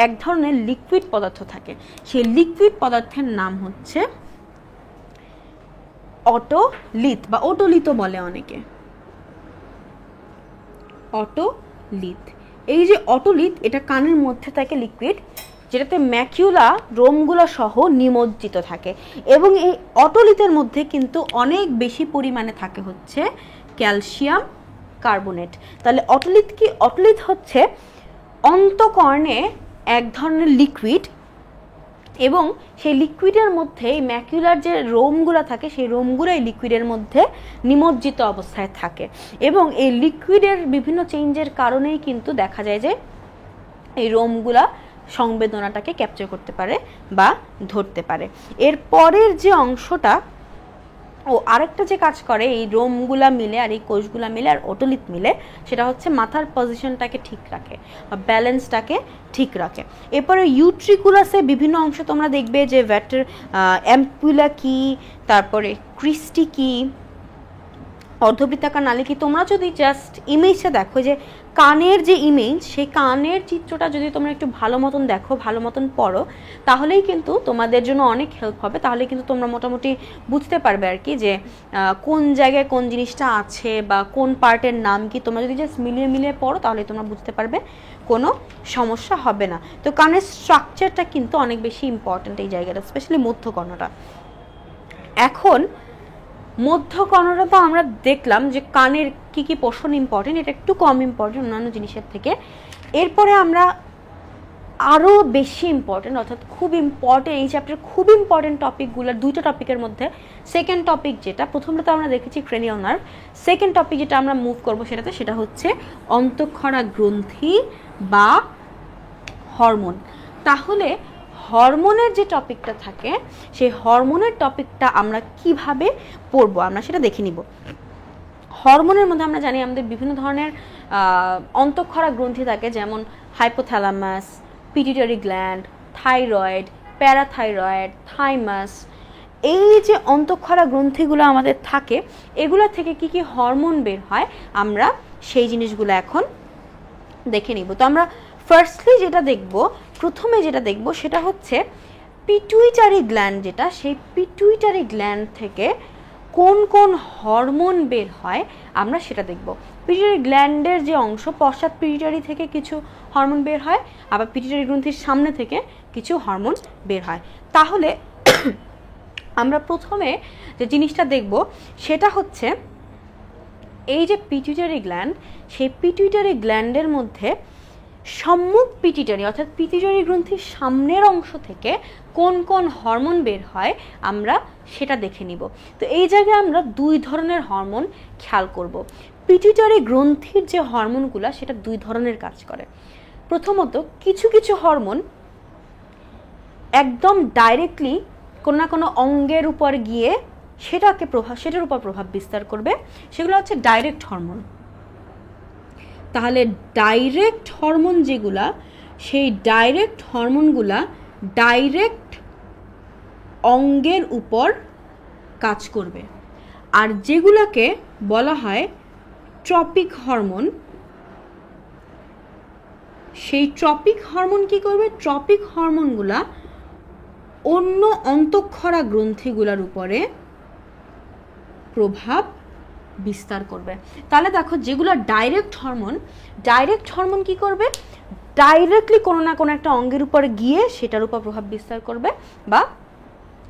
Speaker 1: এক ধরনের লিকুইড পদার্থ থাকে, সেই লিকুইড পদার্থের নাম হচ্ছে অটোলিথ বা ওটোলিথ বলে অনেকে। অটোলিথ, এই যে অটোলিথ, এটা কানের মধ্যে থাকে লিকুইড, যেটাতে ম্যাকুলা রোমগুলো সহ নিমজ্জিত থাকে। এবং এই অটোলিথের মধ্যে কিন্তু অনেক বেশি পরিমাণে থাকে হচ্ছে ক্যালসিয়াম কার্বনেট। তাহলে অটোলিথ কি? অটোলিথ হচ্ছে অন্তকর্ণে এক ধরনের লিকুইড, এবং সেই লিকুইডের মধ্যে ম্যাকুলার যে রোমগুলো থাকে সেই রোমগুলো এই লিকুইডের মধ্যে নিমজ্জিত অবস্থায় থাকে। এবং এই লিকুইডের বিভিন্ন চেঞ্জের কারণেই কিন্তু দেখা যায় যে এই রোমগুলা সংবেদনাটাকে ক্যাপচার করতে পারে বা ধরতে পারে। এর পরের যে অংশটা, আরেকটা যে কাজ করে এই রোমগুলা মিলে আর এই কোষগুলা মিলে আর অটোলিথ মিলে, সেটা হচ্ছে মাথার পজিশনটাকে ঠিক রাখে বা ব্যালেন্সটাকে ঠিক রাখে। এরপরে ইউট্রিকুলাসে বিভিন্ন অংশ তোমরা দেখবে যে অ্যাম্পুলা কি, তারপরে ক্রিস্টি কি, অর্ধবৃত্তাকার নালী কি। তোমরা যদি জাস্ট ইমেজটা দেখো, যে কানের যে ইমেজ, সেই কানের চিত্রটা যদি তোমরা একটু ভালো মতন দেখো, ভালো মতন পড়ো, তাহলেই কিন্তু তোমাদের জন্য অনেক হেল্প হবে। তাহলে কিন্তু তোমরা মোটামুটি বুঝতে পারবে আর কি যে কোন জায়গায় কোন জিনিসটা আছে বা কোন পার্টের নাম কি। তোমরা যদি জাস্ট মিলিয়ে মিলিয়ে পড়ো তাহলে তোমরা বুঝতে পারবে, কোনো সমস্যা হবে না। তো কানের স্ট্রাকচারটা কিন্তু অনেক বেশি ইম্পর্ট্যান্ট এই জায়গাটা, স্পেশালি মধ্যকর্ণটা। এখন মধ্যকর্ণটা তো আমরা দেখলাম যে কানের কি কি পোর্শন ইম্পর্টেন্ট, এটা একটু কম ইম্পর্টেন্ট অন্যান্য জিনিসের থেকে। এরপরে আমরা আরও বেশি ইম্পর্টেন্ট, অর্থাৎ খুব ইম্পর্টেন্ট, এই চ্যাপ্টার খুব ইম্পর্টেন্ট টপিকগুলোর দুইটা টপিকের মধ্যে সেকেন্ড টপিক যেটা, প্রথমটা তো আমরা দেখেছি ক্রেনিয়াল নার্ভ, সেকেন্ড টপিক যেটা আমরা মুভ করবো সেটা হচ্ছে অন্তঃক্ষরা গ্রন্থি বা হরমোন। তাহলে হরমোনের যে টপিকটা থাকে, সেই হরমোনের টপিকটা আমরা কিভাবে পড়বো আমরা সেটা দেখে নিব। হরমোনের মধ্যে আমরা জানি আমাদের বিভিন্ন ধরনের অন্তঃক্ষরা গ্রন্থি থাকে, যেমন hypothalamus, pituitary gland, thyroid, parathyroid, thymus. এই যে অন্তঃক্ষরা গ্রন্থিগুলো আমাদের থাকে, এগুলো থেকে কি কি হরমোন বের হয় আমরা সেই জিনিসগুলো এখন দেখে নিব। তো আমরা ফার্স্টলি প্রথমে যেটা দেখব সেটা হচ্ছে পিটুইটারি গ্ল্যান্ড, যেটা সেই পিটুইটারি গ্ল্যান্ড থেকে কোন কোন হরমোন বের হয় আমরা সেটা দেখব। পিটুইটারি গ্ল্যান্ডের যে অংশ, পশ্চাৎ পিটুইটারি থেকে কিছু হরমোন বের হয়, আবার পিটুইটারি গ্রন্থির সামনে থেকে কিছু হরমোন বের হয়। তাহলে আমরা প্রথমে যে জিনিসটা দেখব সেটা হচ্ছে এই যে পিটুইটারি গ্ল্যান্ড, সেই পিটুইটারি গ্ল্যান্ডের মধ্যে সম্মুখ পিটুইটারি অর্থাৎ পিটুইটারি গ্রন্থির সামনের অংশ থেকে কোন কোন হরমোন বের হয় আমরা সেটা দেখে নিব। তো এই জায়গায় আমরা দুই ধরনের হরমোন খেয়াল করব। পিটুইটারি গ্রন্থির যে হরমোনগুলো সেটা দুই ধরনের কাজ করে। প্রথমত কিছু কিছু হরমোন একদম ডাইরেক্টলি কোনো না কোনো অঙ্গের উপর গিয়ে সেটার উপর প্রভাব বিস্তার করবে, সেগুলো হচ্ছে ডাইরেক্ট হরমোন। তাহলে ডাইরেক্ট হরমোন যেগুলা, সেই ডাইরেক্ট হরমোনগুলা ডাইরেক্ট অঙ্গের উপর কাজ করবে। আর যেগুলোকে বলা হয় ট্রপিক হরমোন, সেই ট্রপিক হরমোন কি করবে? ট্রপিক হরমোনগুলা অন্য অন্তঃক্ষরা গ্রন্থিগুলোর উপরে প্রভাব বিস্তার করবে। তাহলে দেখো, যেগুলো ডাইরেক্ট হরমোন কি করবে? ডাইরেক্টলি কোনো না কোনো একটা অঙ্গের উপরে গিয়ে সেটার উপর প্রভাব বিস্তার করবে বা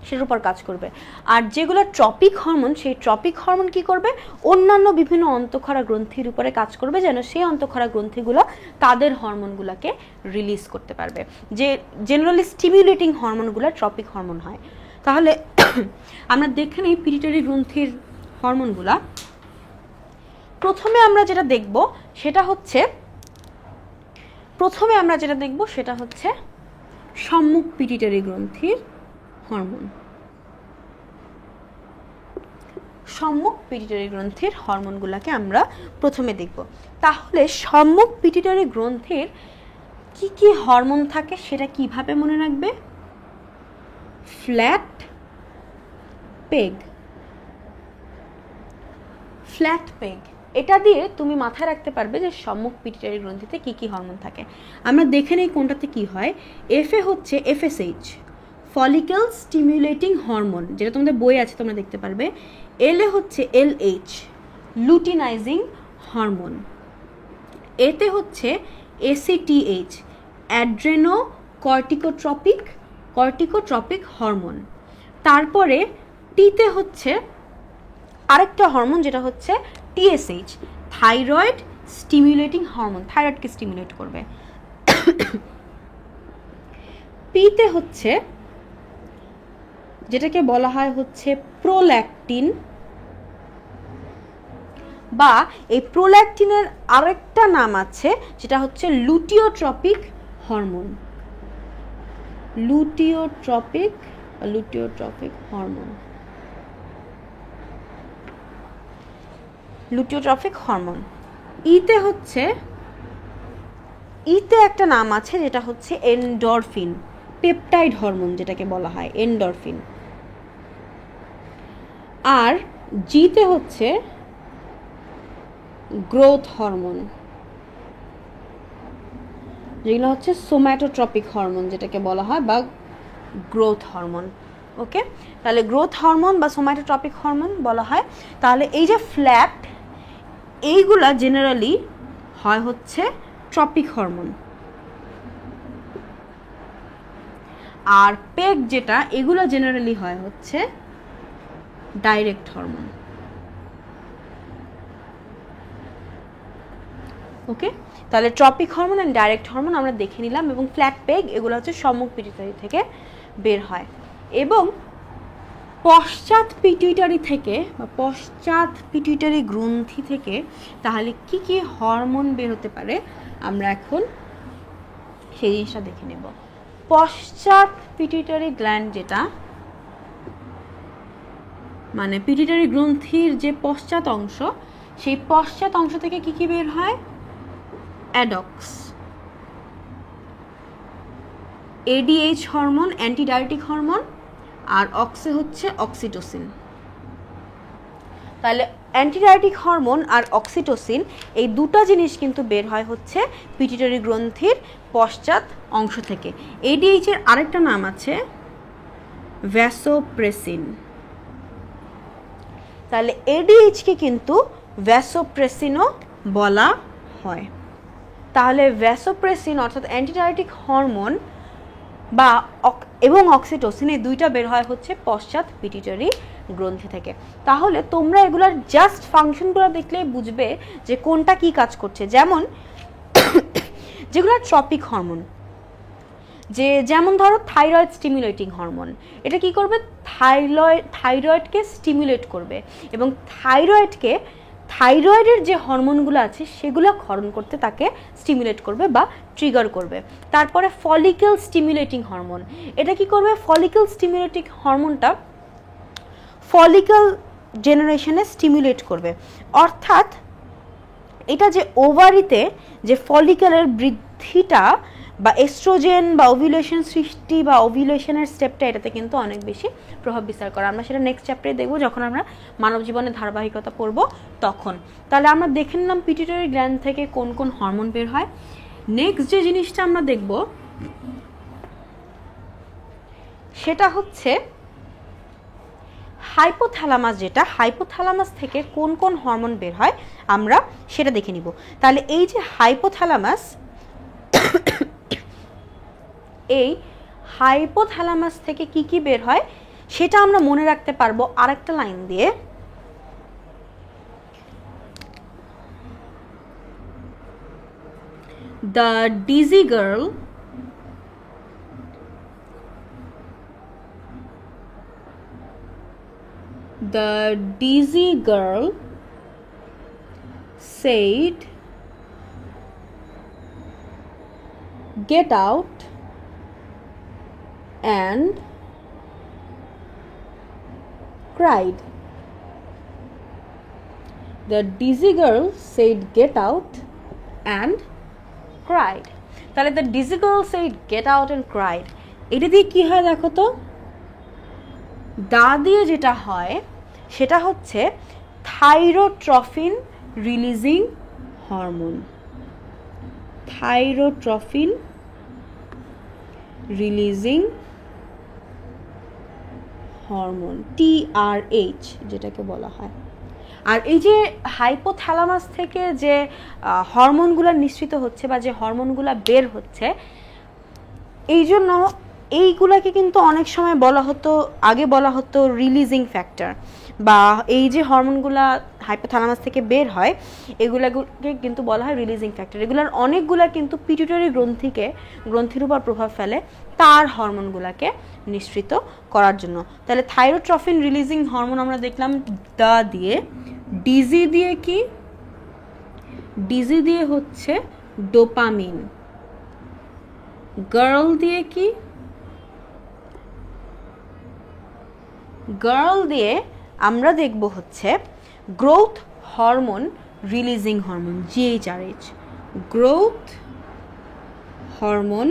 Speaker 1: সেটার উপর কাজ করবে। আর যেগুলো ট্রপিক হরমোন, সেই ট্রপিক হরমোন কি করবে? অন্যান্য বিভিন্ন অন্তঃক্ষরা গ্রন্থির উপরে কাজ করবে, যেন সেই অন্তঃক্ষরা গ্রন্থিগুলো তাদের হরমোনগুলোকে রিলিজ করতে পারবে। যে জেনারেলি স্টিমুলেটিং হরমোনগুলো ট্রপিক হরমোন হয়। তাহলে আমরা দেখে নিই পিটুইটারি গ্রন্থির হরমোনগুলা। প্রথমে আমরা যেটা দেখব সেটা হচ্ছে সম্মুখ পিটুইটারি গ্রন্থির হরমোন। সম্মুখ পিটুইটারি গ্রন্থির হরমোনগুলোকে আমরা প্রথমে দেখব। তাহলে সম্মুখ পিটুইটারি গ্রন্থির কি কি হরমোন থাকে সেটা কিভাবে মনে রাখবে? ফ্ল্যাট পেগ, এটা দিয়ে তুমি মাথায় রাখতে পারবে যে সম্মুখ পিটুইটারি গ্রন্থিতে কি কি হরমোন থাকে। আমরা দেখে নেই কোনটাতে কি হয়। এফএ হচ্ছে এফএসএইচ, ফলিকল স্টিমুলেটিং হরমোন, যেটা তোমাদের বই আছে তোমরা দেখতে পারবে। এলএ হচ্ছে এলএইচ, লুটিনাইজিং হরমোন। এতে হচ্ছে এসিটিএইচ, অ্যাড্রেনো কর্টিকোট্রপিক হরমোন। তারপরে টিতে হচ্ছে আরেকটা হরমোন, যেটা হচ্ছে টিএসএইচ, থাইরয়েড স্টিমুলেটিং হরমোন, থাইরয়েডকে স্টিমুলেট করবে। পিতে হচ্ছে যেটাকে বলা হয় হচ্ছে প্রোল্যাকটিন, বা এই প্রোল্যাকটিনের আরেকটা নাম আছে যেটা হচ্ছে লুটিওট্রপিক হরমোন। লুটিওট্রপিক হরমোন। ইতে একটা নাম আছে যেটা হচ্ছে এন্ডরফিন, পেপটাইড হরমোন যেটাকে বলা হয় এন্ডরফিন। আর জিতে হচ্ছে গ্রোথ হরমোন, যেগুলো হচ্ছে সোম্যাটোট্রপিক হরমোন যেটাকে বলা হয়, বা গ্রোথ হরমোন। ওকে, তাহলে গ্রোথ হরমোন বা সোম্যাটোট্রপিক হরমোন বলা হয়। তাহলে এই যে ফ্ল্যাট, এইগুলা জেনারেলি হয় হচ্ছে ট্রপিক হরমোন। আর পেগ যেটা, এগুলো জেনারেলি হয় হচ্ছে ডাইরেক্ট হরমোন। ওকে, তাহলে tropic hormone and direct hormone আমরা দেখে নিলাম, এবং ফ্ল্যাট পেগ এগুলো হচ্ছে সম্মুখ পিটুইটারি থেকে বের হয়। এবং পশ্চাৎ পিটুইটারি গ্রন্থি থেকে তাহলে কি কি হরমোন বের হতে পারে আমরা এখন সেই জিনিসটা দেখে নেব। পশ্চাৎ পিটুইটারি গ্ল্যান্ড, যেটা মানে পিটুইটারি গ্রন্থির যে পশ্চাৎ অংশ, সেই পশ্চাৎ অংশ থেকে কি কি বের হয়? অ্যাডক্স। এডিএইচ হরমোন অ্যান্টিডায়ারেটিক হরমোন, আর অক্সে হচ্ছে অক্সিটোসিন। তাহলে অ্যান্টিডায়ারেটিক হরমোন আর অক্সিটোসিন এই দুটো জিনিস কিন্তু বের হয় হচ্ছে পিটুইটারি গ্রন্থির পশ্চাৎ অংশ থেকে। এডিএইচ এর আরেকটা নাম আছে ভ্যাসোপ্রেসিন। তাহলে এডিএইচকে কিন্তু ভ্যাসোপ্রেসিনও বলা হয়। তাহলে ভ্যাসোপ্রেসিন অর্থাৎ অ্যান্টিডায়ারেটিক হরমোন বা এবং অক্সিটোসিন এই দুইটা বের হয় হচ্ছে পশ্চাৎ পিটুইটারি গ্রন্থি থেকে। তাহলে তোমরা এগুলার জাস্ট ফাংশনগুলো দেখলেই বুঝবে যে কোনটা কি কাজ করছে। যেমন যেগুলো ট্রপিক হরমোন, যেমন ধরো থাইরয়েড স্টিমুলেটিং হরমোন, এটা কি করবে? থাইরয়েডকে স্টিমুলেট করবে এবং থাইরয়েডের যে হরমোনগুলো আছে সেগুলো ক্ষরণ করতে তাকে স্টিমুলেট করবে বা ট্রিগার করবে। তারপরে ফলিকেল স্টিমুলেটিং হরমোন, এটা কি করবে? ফলিকেল স্টিমুলেটিং হরমোনটা ফলিকেল জেনারেশনে স্টিমুলেট করবে। অর্থাৎ এটা যে ওভারিতে যে ফলিকেলের বৃদ্ধিটা বা এস্ট্রোজেন বা ওভিউলেশন সৃষ্টি বা ওভিউলেশনের স্টেপটা এটাতে কিন্তু অনেক বেশি প্রভাব বিস্তার করে। আমরা সেটা নেক্সট চ্যাপ্টারে দেখব যখন আমরা মানব জীবনের ধারাবাহিকতা পড়ব তখন। তাহলে আমরা দেখে নিলাম পিটুইটারি গ্ল্যান্ড থেকে কোন কোন হরমোন বের হয়। নেক্সট যে জিনিসটা আমরা দেখব সেটা হচ্ছে হাইপোথ্যালামাস, যেটা হাইপোথ্যালামাস থেকে কোন কোন হরমোন বের হয় আমরা সেটা দেখে নিব। তাহলে এই যে হাইপোথ্যালামাস, এই হাইপোথ্যালামাস থেকে কি কি বের হয় সেটা আমরা মনে রাখতে পারবো আরেকটা লাইন দিয়ে। The dizzy girl said, "Get out and cried." The dizzy girl said, "Get out and cried." তাহলে the dizzy girl said, "Get out and cried." এটা দিয়ে কি হয় দেখো তো? দা দিয়ে যেটা হয় সেটা হচ্ছে thyrotrophin releasing hormone. Thyrotrophin releasing hormone, TRH যেটাকে বলা হয়। আর এই যে হাইপোথ্যালামাস থেকে যে হরমোনগুলো নিঃসৃত হচ্ছে বা যে হরমোনগুলো বের হচ্ছে, এই জন্য এইগুলাকে কিন্তু অনেক সময় আগে বলা হতো রিলিজিং ফ্যাক্টর, বা এই যে হরমোনগুলা হাইপোথ্যালামাস থেকে বের হয় এগুলাকে কিন্তু বলা হয় রিলিজিং ফ্যাক্টর। এগুলার অনেকগুলা কিন্তু পিটুইটারি গ্রন্থির উপর প্রভাব ফেলে তার হরমোনগুলাকে নিঃসৃত করার জন্য। তাহলে থাইরোট্রফিন রিলিজিং হরমোন আমরা দেখলাম দা দিয়ে। ডিজি দিয়ে কি? ডিজি দিয়ে হচ্ছে ডোপামিন। গার্ল দিয়ে কি? গার্ল দিয়ে আমরা দেখব হচ্ছে growth hormone releasing hormone, GHRH। Growth hormone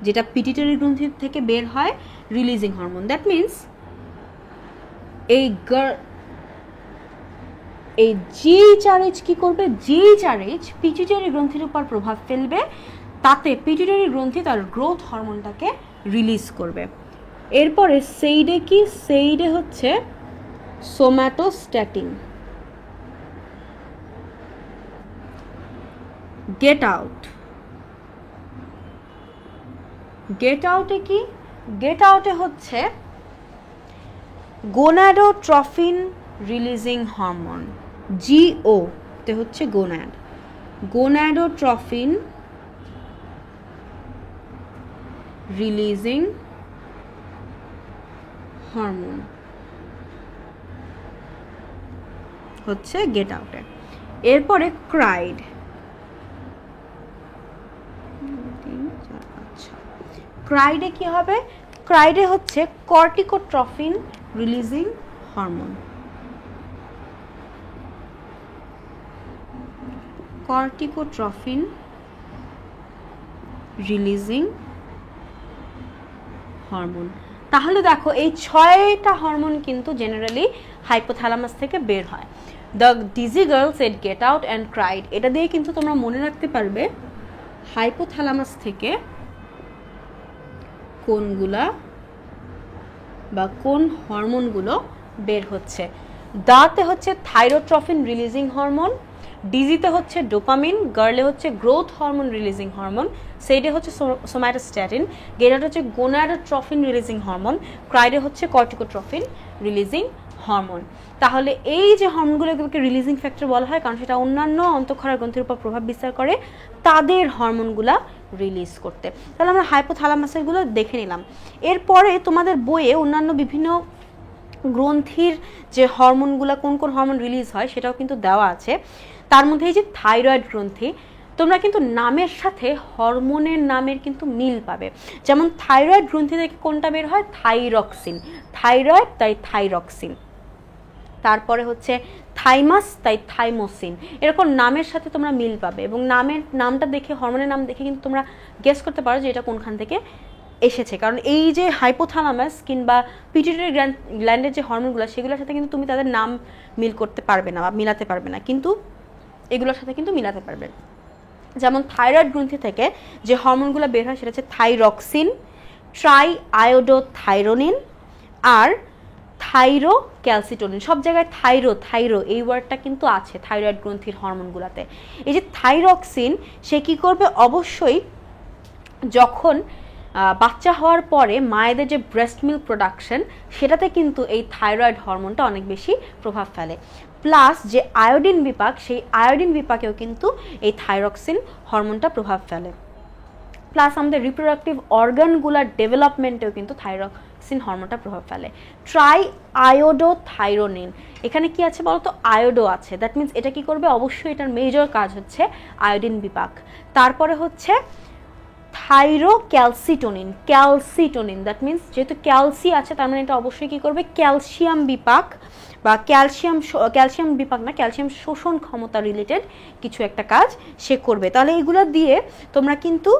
Speaker 1: যেটা পিটুইটারি গ্রন্থি থেকে বের হয়, রিলিজিং হরমোন। দ্যাট মিনস এই GHRH কি করবে? GHRH পিটুইটারি গ্রন্থির উপর প্রভাব ফেলবে, তাতে পিটুইটারি গ্রন্থি তার গ্রোথ হরমোনটাকে রিলিজ করবে। এরপরে সেইডে কি? সেইডে হচ্ছে সোম্যাটোস্ট্যাটিন। Get out. গেট আউটে কি? গেট আউটে হচ্ছে গোনাডোট্রফিন রিলিজিং হরমোন, GO তে হচ্ছে গোনাড। গোনাডোট্রফিন রিলিজিং হরমোন হচ্ছে গেট আউটে। এরপরে ক্রাইড। ক্রাইডে কি হবে? ক্রাইডে হচ্ছে corticotrophin releasing hormone. Corticotrophin releasing hormone. তাহলে দেখো এই 6টা হরমোন কিন্তু জেনারেলি হাইপোথ্যালামাস থেকে বের হয়। The dizzy girl said get out and cried, এটা দিয়ে কিন্তু তোমরা মনে রাখতে পারবে হাইপোথ্যালামাস থেকে কোনগুলা বা কোন হরমোনগুলো বের হচ্ছে। দাতে হচ্ছে থাইরোট্রফিন রিলিজিং হরমোন, ডিজিতে হচ্ছে ডোপামিন, গার্লে হচ্ছে গ্রোথ হরমোন রিলিজিং হরমোন, সেইডে হচ্ছে সোম্যাটোস্ট্যাটিন, গেটাতে হচ্ছে গোনাডোট্রফিন রিলিজিং হরমোন, ক্রাইডে হচ্ছে কর্টিকোট্রফিন রিলিজিং হরমোন। তাহলে এই যে হরমোনগুলোকে রিলিজিং ফ্যাক্টর বলা হয় কারণ সেটা অন্যান্য অন্তঃক্ষরা গ্রন্থির উপর প্রভাব বিস্তার করে তাদের হরমোনগুলা রিলিজ করতে। তাহলে আমরা হাইপোথ্যালামাসেরগুলো দেখে নিলাম। এরপরে তোমাদের বইয়ে অন্যান্য বিভিন্ন গ্রন্থির যে হরমোনগুলো কোন কোন হরমোন রিলিজ হয় সেটাও কিন্তু দেওয়া আছে। তার মধ্যে এই যে থাইরয়েড গ্রন্থি, তোমরা কিন্তু নামের সাথে হরমোনের নামের কিন্তু মিল পাবে। যেমন থাইরয়েড গ্রন্থি থেকে কোনটা বের হয়? থাইরক্সিন, থাইরয়েড তাই থাইরক্সিন। তারপরে হচ্ছে থাইমাস তাই থাইমোসিন, এরকম নামের সাথে তোমরা মিল পাবে এবং নামটা দেখে হরমোনের নাম দেখে কিন্তু তোমরা গেস করতে পারো যে এটা কোনখান থেকে এসেছে। কারণ এই যে হাইপোথ্যালামাস কিংবা পিটুইটারি গ্ল্যান্ডের যে হরমোনগুলো সেগুলোর সাথে কিন্তু তুমি তাদের নাম মিল করতে পারবে না বা মিলাতে পারবে না, কিন্তু এগুলোর সাথে কিন্তু মিলাতে পারবে। যেমন থাইরয়েড গ্রন্থি থেকে যে হরমোনগুলো বের হয় সেটা হচ্ছে থাইরক্সিন, ট্রাই আয়োডোথাইরোনিন আর থাইরো ক্যালসিটোনিন। সব জায়গায় থাইরো এই ওয়ার্ডটা কিন্তু আছে থাইরয়েড গ্রন্থির হরমোনগুলোতে। এই যে থাইরক্সিন সে কি করবে? অবশ্যই যখন বাচ্চা হওয়ার পরে মায়েদের যে ব্রেস্ট মিল্ক প্রোডাকশন সেটাতে কিন্তু এই থাইরয়েড হরমোনটা অনেক বেশি প্রভাব ফেলে। প্লাস যে আয়োডিন বিপাক, সেই আয়োডিন বিপাকেও কিন্তু এই থাইরক্সিন হরমোনটা প্রভাব ফেলে। প্লাস আমাদের রিপ্রোডাক্টিভ অর্গানগুলার ডেভেলপমেন্টেও কিন্তু থাইরক্সিন হরমোনটা প্রভাব ফেলে। ট্রাই আয়োডোথাইরোনিন, এখানে কি আছে বলতো? আয়োডো আছে, দ্যাট মিনস এটা কি করবে? অবশ্যই এটার মেজর কাজ হচ্ছে আয়োডিন বিপাক। তারপরে হচ্ছে Thyro calcitonin, calcitonin that means যেহেতু ক্যালসি আছে তার মানে এটা অবশ্যই কি করবে? ক্যালসিয়াম বিপাক বা ক্যালসিয়াম বিপাক না, ক্যালসিয়াম শোষণ ক্ষমতা রিলেটেড কিছু একটা কাজ সে করবে। তাহলে এগুলো দিয়ে তোমরা কিন্তু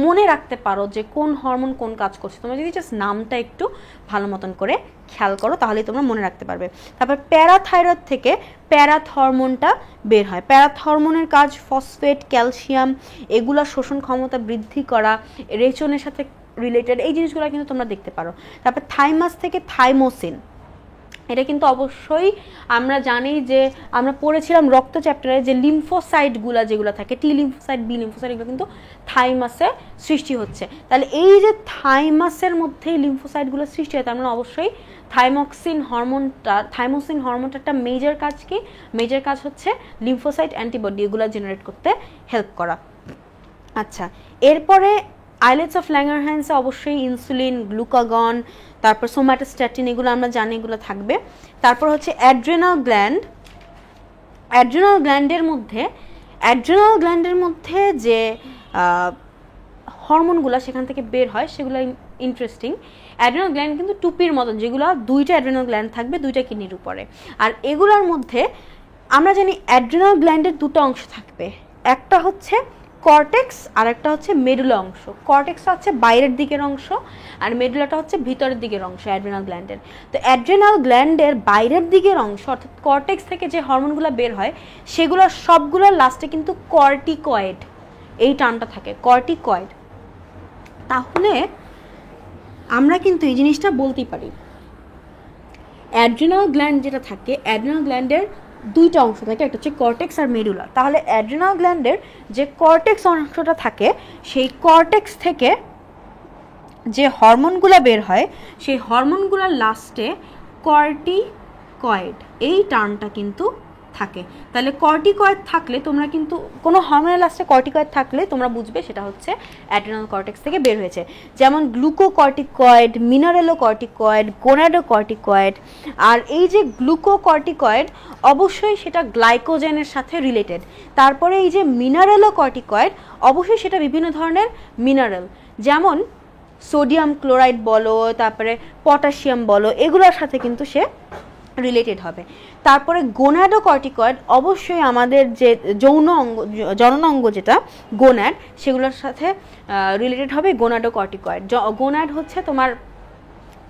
Speaker 1: মনে রাখতে পারো যে কোন হরমোন কোন কাজ করছে। তোমরা যদি জাস্ট নামটা একটু ভালো মতন করে খেয়াল করো তাহলেই তোমরা মনে রাখতে পারবে। তারপর প্যারাথাইরয়েড থেকে প্যারাথ হরমোনটা বের হয়। প্যারাথ হরমোনের কাজ ফসফেট, ক্যালসিয়াম এগুলা শোষণ ক্ষমতা বৃদ্ধি করা, রেচনের সাথে রিলেটেড এই জিনিসগুলো কিন্তু তোমরা দেখতে পারো। তারপর থাইমাস থেকে থাইমোসিন, এটা কিন্তু অবশ্যই আমরা জানি যে আমরা পড়েছিলাম রক্ত চ্যাপ্টারে যে লিম্ফোসাইটগুলো যেগুলো থাকে, টি লিম্ফোসাইট, বি লিম্ফোসাইট, এগুলো কিন্তু থাইমাসে সৃষ্টি হচ্ছে। তাহলে এই যে থাইমাসের মধ্যেই লিম্ফোসাইটগুলো সৃষ্টি হয় তার মানে অবশ্যই থাইমোসিন হরমোনটা একটা মেজর কাজ কি? মেজর কাজ হচ্ছে লিম্ফোসাইট অ্যান্টিবডি এগুলো জেনারেট করতে হেল্প করা। আচ্ছা, এরপরে আইলেটস অফ ল্যাঙ্গারহ্যান্সে অবশ্যই ইনসুলিন, গ্লুকাগন, তারপর সোম্যাটোস্ট্যাটিন এগুলো আমরা জানি এগুলো থাকবে। তারপর হচ্ছে অ্যাড্রেনাল গ্ল্যান্ডের মধ্যে যে হরমোনগুলো সেখান থেকে বের হয় সেগুলো ইন্টারেস্টিং। অ্যাড্রেনাল গ্ল্যান্ড কিন্তু টুপির মতন, যেগুলো দুইটা অ্যাড্রেনাল গ্ল্যান্ড থাকবে দুইটা কিডনির উপরে। আর এগুলোর মধ্যে আমরা জানি অ্যাড্রেনাল গ্ল্যান্ডের দুটো অংশ থাকবে, একটা হচ্ছে কর্টেক্স আর একটা হচ্ছে মেডুলা অংশ। কর্টেক্সটা হচ্ছে বাইরের দিকের অংশ আর মেডুলাটা হচ্ছে ভিতরের দিকের অংশ অ্যাড্রেনাল গ্ল্যান্ডের। তো অ্যাড্রেনাল গ্ল্যান্ডের বাইরের দিকের অংশ অর্থাৎ কর্টেক্স থেকে যে হরমোনগুলো বের হয় সেগুলো সবগুলোর লাস্টে কিন্তু কর্টিকয়েড এই টার্মটা থাকে, কর্টিকয়েড। তাহলে আমরা কিন্তু এই জিনিসটা বলতেই পারি অ্যাড্রেনাল গ্ল্যান্ড যেটা থাকে, অ্যাড্রেনাল গ্ল্যান্ডের দুইটা অংশ থাকে, একটা হচ্ছে কর্টেক্স আর মেডুলা। তাহলে অ্যাড্রেনাল গ্ল্যান্ডের যে কর্টেক্স অংশটা থাকে সেই কর্টেক্স থেকে যে হরমোনগুলো বের হয় সেই হরমোনগুলোর লাস্টে কর্টিকয়েড এই টার্মটা কিন্তু থাকে। তাহলে কর্টিকয়েড থাকলে তোমরা কিন্তু কোনো হরমোনের লাস্টে কর্টিকয়েড থাকলে তোমরা বুঝবে সেটা হচ্ছে অ্যাড্রেনাল কর্টেক্স থেকে বের হয়েছে। যেমন গ্লুকোকর্টিকয়েড, মিনারেলোকর্টিকয়েড, গোনাডোকর্টিকয়েড। আর এই যে গ্লুকোকর্টিকয়েড অবশ্যই সেটা গ্লাইকোজেনের সাথে রিলেটেড। তারপরে এই যে মিনারেলোকর্টিকয়েড অবশ্যই সেটা বিভিন্ন ধরনের মিনারেল, যেমন সোডিয়াম ক্লোরাইড বলো, তারপরে পটাশিয়াম বলো, এগুলোর সাথে কিন্তু সে রিলেটেড হবে। তারপরে গোনাডোকর্টিকয়েড অবশ্যই আমাদের যে যৌন অঙ্গ, জনন অঙ্গ যেটা গোনাড, সেগুলোর সাথে রিলেটেড হবে গোনাডোকর্টিকয়েড। গোনাড হচ্ছে তোমার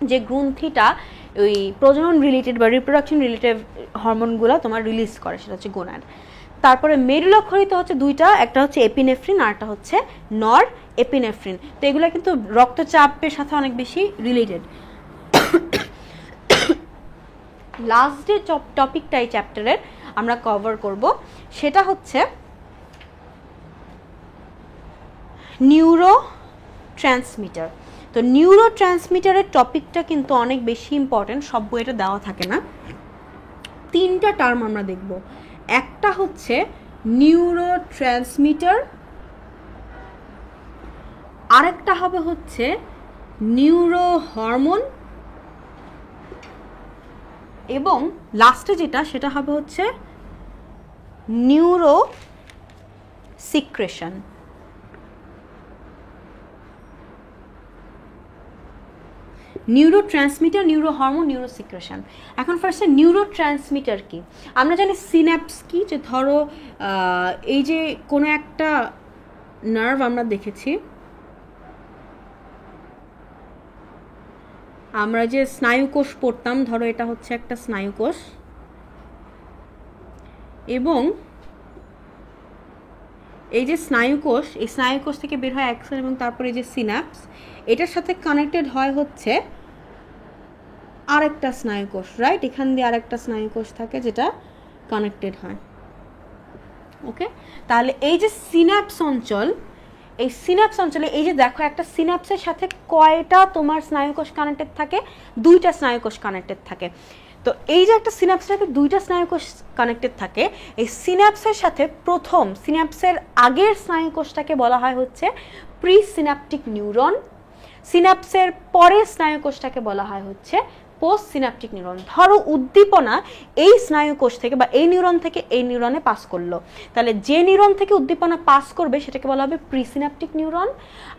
Speaker 1: যে গ্রন্থিটা ওই প্রজনন রিলেটেড বা রিপ্রোডাকশন রিলেটেড হরমোনগুলো তোমার রিলিজ করে, সেটা হচ্ছে গোনাড। তারপরে মেরুলক্ষরিত হচ্ছে দুইটা, একটা হচ্ছে এপিনেফ্রিন আর একটা হচ্ছে নর এপিনেফ্রিন। তো এগুলো কিন্তু রক্তচাপের সাথে অনেক বেশি রিলেটেড। লাস্ট যে টপিকটা এই চ্যাপ্টারের আমরা কভার করব সেটা হচ্ছে নিউরো ট্রান্সমিটার। তো নিউরো ট্রান্সমিটারের টপিকটা কিন্তু অনেক বেশি ইম্পর্টেন্ট, সব বইটা দেওয়া থাকে না। 3টা টার্ম আমরা দেখব, একটা হচ্ছে নিউরো ট্রান্সমিটার, আরেকটা হবে হচ্ছে নিউরো হরমোন, এবং লাস্টে যেটা সেটা হবে হচ্ছে neuro secretion. Neuro transmitter, neuro hormone, neuro secretion. এখন ফার্স্টে নিউরো ট্রান্সমিটার কি? আমরা জানি সিন্যাপস কি, যে ধরো এই যে কোনো একটা নার্ভ আমরা দেখেছি, আমরা যে স্নায়ুকোষ পড়তাম, ধরো এটা হচ্ছে একটা স্নায়ুকোষ, এবং এই যে স্নায়ুকোষ, এই স্নায়ুকোষ থেকে বের হয় অ্যাক্সন, এবং তারপরে এই যে সিনাপস, এটার সাথে কানেক্টেড হয় হচ্ছে আরেকটা স্নায়ুকোষ, রাইট? এখান দিয়ে আরেকটা স্নায়ুকোষ থাকে যেটা কানেক্টেড হয়। ওকে, তাহলে এই যে সিনাপস অঞ্চল, এই সিনাপস অঞ্চলে এই যে দেখো একটা সিনাপসের সাথে কয়টা তোমার স্নায়ুকোষ কানেক্টেড থাকে? 2টা স্নায়ুকোষ কানেক্টেড থাকে। তো এই যে একটা সিনাপসের সাথে 2টা স্নায়ুকোষ কানেক্টেড থাকে, এই সিনাপসের সাথে প্রথম সিনাপসের আগের স্নায়ুকোষটাকে বলা হয় হচ্ছে প্রি সিনাপটিক নিউরন, সিনাপসের পরের স্নায়ুকোষটাকে বলা হয় হচ্ছে পোস্ট সিনাপটিক নিউরন। ধরো উদ্দীপনা এই স্নায়ুকোষ থেকে বা এই নিউরন থেকে এই নিউরনে পাস করলো, তাহলে যে নিউরন থেকে উদ্দীপনা পাস করবে সেটাকে বলা হবে প্রি সিনাপটিক নিউরন,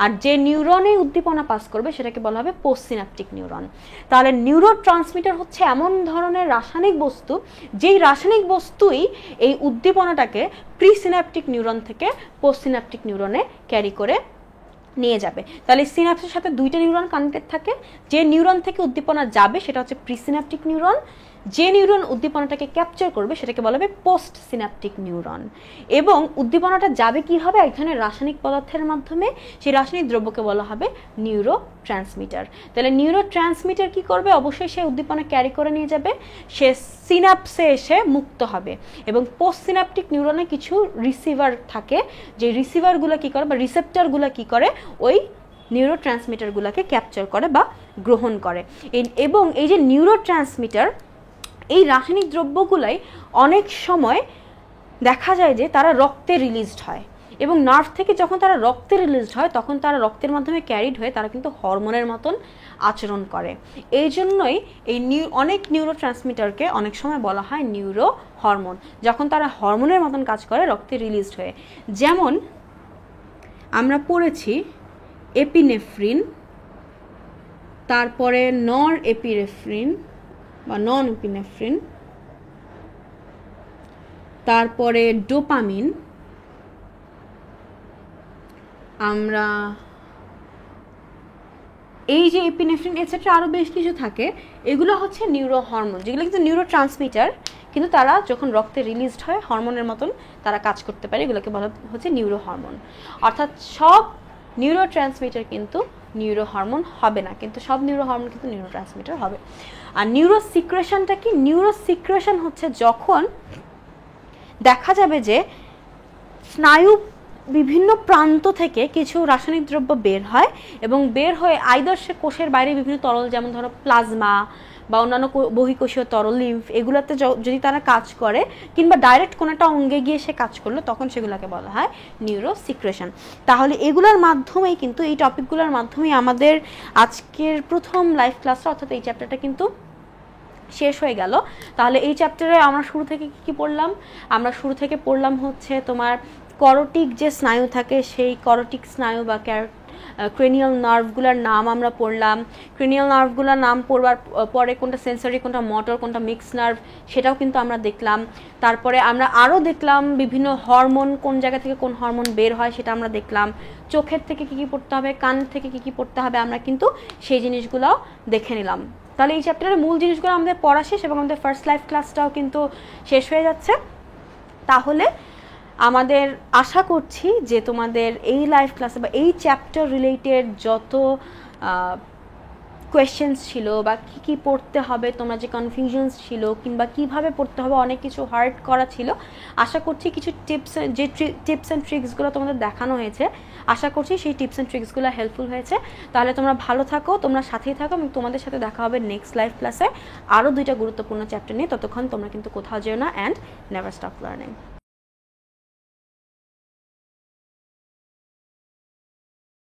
Speaker 1: আর যে নিউরনে উদ্দীপনা পাস করবে সেটাকে বলা হবে পোস্ট সিনাপটিক নিউরন। তাহলে নিউরো ট্রান্সমিটার হচ্ছে এমন ধরনের রাসায়নিক বস্তু, যেই রাসায়নিক বস্তুই এই উদ্দীপনাটাকে প্রি সিনাপটিক নিউরন থেকে পোস্ট সিনাপটিক নিউরনে ক্যারি করে নিয়ে যাবে। তাহলে সিনাপসের সাথে 2টা নিউরন কানেক্টেড থাকে, যে নিউরন থেকে উদ্দীপনা যাবে সেটা হচ্ছে প্রিসিনাপটিক নিউরন, যে নিউরন উদ্দীপনাটাকে ক্যাপচার করবে সেটাকে বলা হবে পোস্ট সিনাপটিক নিউরন। এবং উদ্দীপনাটা যাবে কি হবে? এক ধরনের রাসায়নিক পদার্থের মাধ্যমে, সেই রাসায়নিক দ্রব্যকে বলা হবে নিউরো ট্রান্সমিটার। তাহলে নিউরো ট্রান্সমিটার কি করবে? অবশ্যই সে উদ্দীপনা ক্যারি করে নিয়ে যাবে, সে সিনাপসে এসে মুক্ত হবে। এবং পোস্ট সিনাপটিক নিউরনে কিছু রিসিভার থাকে, যে রিসিভারগুলো কি করে বা রিসেপ্টরগুলো কি করে, ওই নিউরো ট্রান্সমিটারগুলোকে ক্যাপচার করে বা গ্রহণ করে। এবং এই যে নিউরো ট্রান্সমিটার, এই রাসায়নিক দ্রব্যগুলাই অনেক সময় দেখা যায় যে তারা রক্তে রিলিজড হয়, এবং নার্ভ থেকে যখন তারা রক্তে রিলিজড হয় তখন তারা রক্তের মাধ্যমে ক্যারিড হয়ে তারা কিন্তু হরমোনের মতন আচরণ করে। এই জন্যই এই অনেক নিউরো ট্রান্সমিটারকে অনেক সময় বলা হয় নিউরো হরমোন, যখন তারা হরমোনের মতন কাজ করে রক্তে রিলিজড হয়ে। যেমন আমরা পড়েছি এপিনেফ্রিন, তারপরে নর এপিনেফ্রিন বা নন এপিনেফ্রিন, তারপরে ডোপামিন, আমরা এই যে এপিনেফ্রিন এটসেট্রা আরও বেশ কিছু থাকে, এগুলো হচ্ছে নিউরো হরমোন, যেগুলো কিন্তু নিউরো ট্রান্সমিটার, কিন্তু তারা যখন রক্তে রিলিজড হয় হরমোনের মতন তারা কাজ করতে পারে, এগুলোকে বলা হচ্ছে নিউরো হরমোন। অর্থাৎ সব নিউরো ট্রান্সমিটার কিন্তু নিউরো হরমোন হবে না, কিন্তু সব নিউরো হরমোন কিন্তু নিউরো ট্রান্সমিটার হবে। আর নিউরো সিক্রেশনটা কি? নিউরো সিক্রেশন হচ্ছে যখন দেখা যাবে যে স্নায়ু বিভিন্ন প্রান্ত থেকে কিছু রাসায়নিক দ্রব্য বের হয়, এবং বের হয়ে আইদার সে কোষের বাইরে বিভিন্ন তরল, যেমন ধরো প্লাজমা বা অন্যান্য বহিঃকোষীয় তরল, লিম্ফ, এগুলোতে যদি তারা কাজ করে, কিংবা ডাইরেক্ট কোনো একটা অঙ্গে গিয়ে সে কাজ করলো, তখন সেগুলোকে বলা হয় নিউরো সিক্রেশন। তাহলে এগুলোর মাধ্যমেই কিন্তু, এই টপিকগুলোর মাধ্যমেই আমাদের আজকের প্রথম লাইফ ক্লাসটা অর্থাৎ এই চ্যাপ্টারটা কিন্তু শেষ হয়ে গেল। তাহলে এই চ্যাপ্টারে আমরা শুরু থেকে কি পড়লাম? আমরা শুরু থেকে পড়লাম হচ্ছে তোমার করটিক যে স্নায়ু থাকে, সেই করটিক স্নায়ু বা ক্রেনিয়াল নার্ভগুলোর নাম আমরা পড়লাম। ক্রেনিয়াল নার্ভগুলোর নাম পড়বার পরে কোনটা সেন্সরি, কোনটা মোটর, কোনটা মিক্স নার্ভ সেটাও কিন্তু আমরা দেখলাম। তারপরে আমরা আরও দেখলাম বিভিন্ন হরমোন, কোন জায়গা থেকে কোন হরমোন বের হয় সেটা আমরা দেখলাম। চোখের থেকে কী কী পড়তে হবে, কান থেকে কী কী পড়তে হবে, আমরা কিন্তু সেই জিনিসগুলোও দেখে নিলাম। তাহলে এই চ্যাপ্টারের মূল জিনিসগুলো আমাদের পড়া শেষ এবং আমাদের ফার্স্ট লাইফ ক্লাসটাও কিন্তু শেষ হয়ে যাচ্ছে। তাহলে আমাদের আশা করছি যে তোমাদের এই লাইফ ক্লাসে বা এই চ্যাপ্টার রিলেটেড যত কোয়েশ্চেন্স ছিল বা কী কী পড়তে হবে, তোমরা যে কনফিউশনস ছিল কিংবা কিভাবে পড়তে হবে, অনেক কিছু হার্ড করা ছিল। আশা করছি কিছু টিপস অ্যান্ড ট্রিক্সগুলো তোমাদের দেখানো হয়েছে, আশা করছি সেই টিপস অ্যান্ড ট্রিক্সগুলো হেল্পফুল হয়েছে। তাহলে তোমরা ভালো থাকো, তোমরা সাথেই থাকো এবং তোমাদের সাথে দেখা হবে নেক্সট লাইফ ক্লাসে আরও 2টা গুরুত্বপূর্ণ চ্যাপ্টার নিয়ে। ততক্ষণ তোমরা কিন্তু কোথাও যেও না, অ্যান্ড নেভার স্টপ লার্নিং।